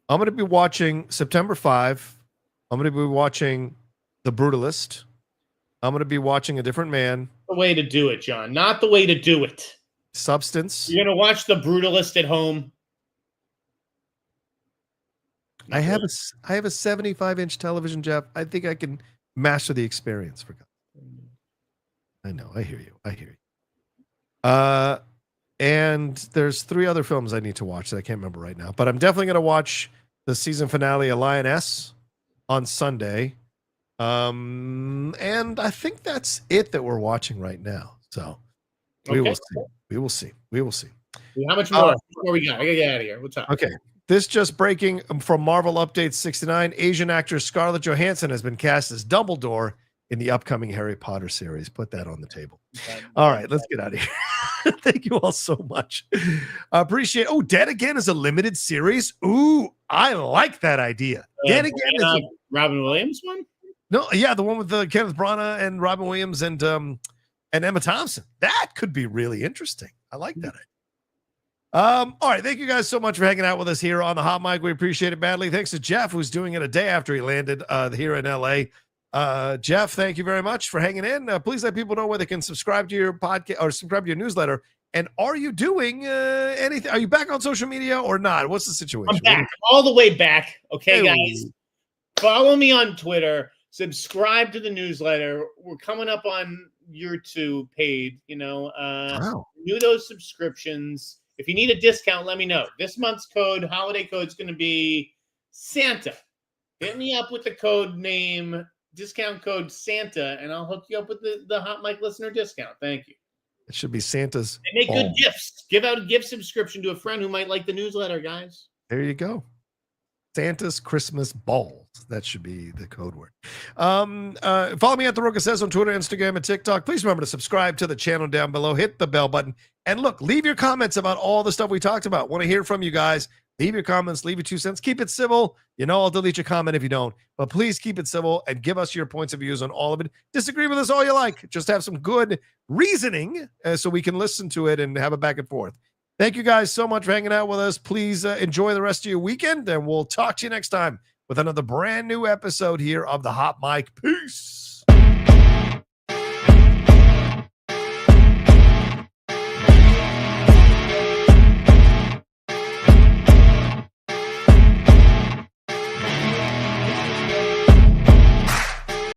I'm going to be watching September 5. I'm going to be watching The Brutalist. I'm going to be watching A Different Man. The way to do it, John. Not the way to do it. Substance. You're gonna watch The Brutalist at home. I have a 75-inch television, Jeff. I think I can master the experience. For God, I know. I hear you. And there's 3 other films I need to watch that I can't remember right now. But I'm definitely going to watch the season finale of Lioness on Sunday. And I think that's it that we're watching right now. So we will see. How much more? What we got? I gotta get out of here. What's up? Okay. This just breaking from Marvel Update 69. Asian actress Scarlett Johansson has been cast as Dumbledore in the upcoming Harry Potter series. Put that on the table. All right, let's get out of here. Thank you all so much. Appreciate. Oh, Dead Again is a limited series. Ooh, I like that idea. Dead Again is Robin Williams one. No, yeah, the one with Kenneth Branagh and Robin Williams and Emma Thompson. That could be really interesting. I like that idea. All right, thank you guys so much for hanging out with us here on the Hot Mic. We appreciate it badly. Thanks to Jeff, who's doing it a day after he landed here in LA. Jeff, thank you very much for hanging in. Please let people know where they can subscribe to your podcast or subscribe to your newsletter. And are you doing anything? Are you back on social media or not? What's the situation? I'm back, all the way back. Okay, guys, follow me on Twitter. Subscribe to the newsletter. We're coming up on YouTube paid. Renew those subscriptions. If you need a discount, let me know. This month's holiday code is going to be Santa. Hit me up with the code name, discount code Santa, and I'll hook you up with the Hot Mic listener discount. Thank you. It should be Santa's. And make good gifts. Give out a gift subscription to a friend who might like the newsletter, guys. There you go. Santa's Christmas balls. That should be the code word. Follow me at The Rocha Says on Twitter, Instagram, and TikTok. Please remember to subscribe to the channel down below. Hit the bell button. And look, leave your comments about all the stuff we talked about. Want to hear from you guys. Leave your comments. Leave your 2 cents. Keep it civil. I'll delete your comment if you don't. But please keep it civil and give us your points of views on all of it. Disagree with us all you like. Just have some good reasoning so we can listen to it and have a back and forth. Thank you guys so much for hanging out with us. Please enjoy the rest of your weekend, and we'll talk to you next time with another brand new episode here of the Hot Mic. Peace.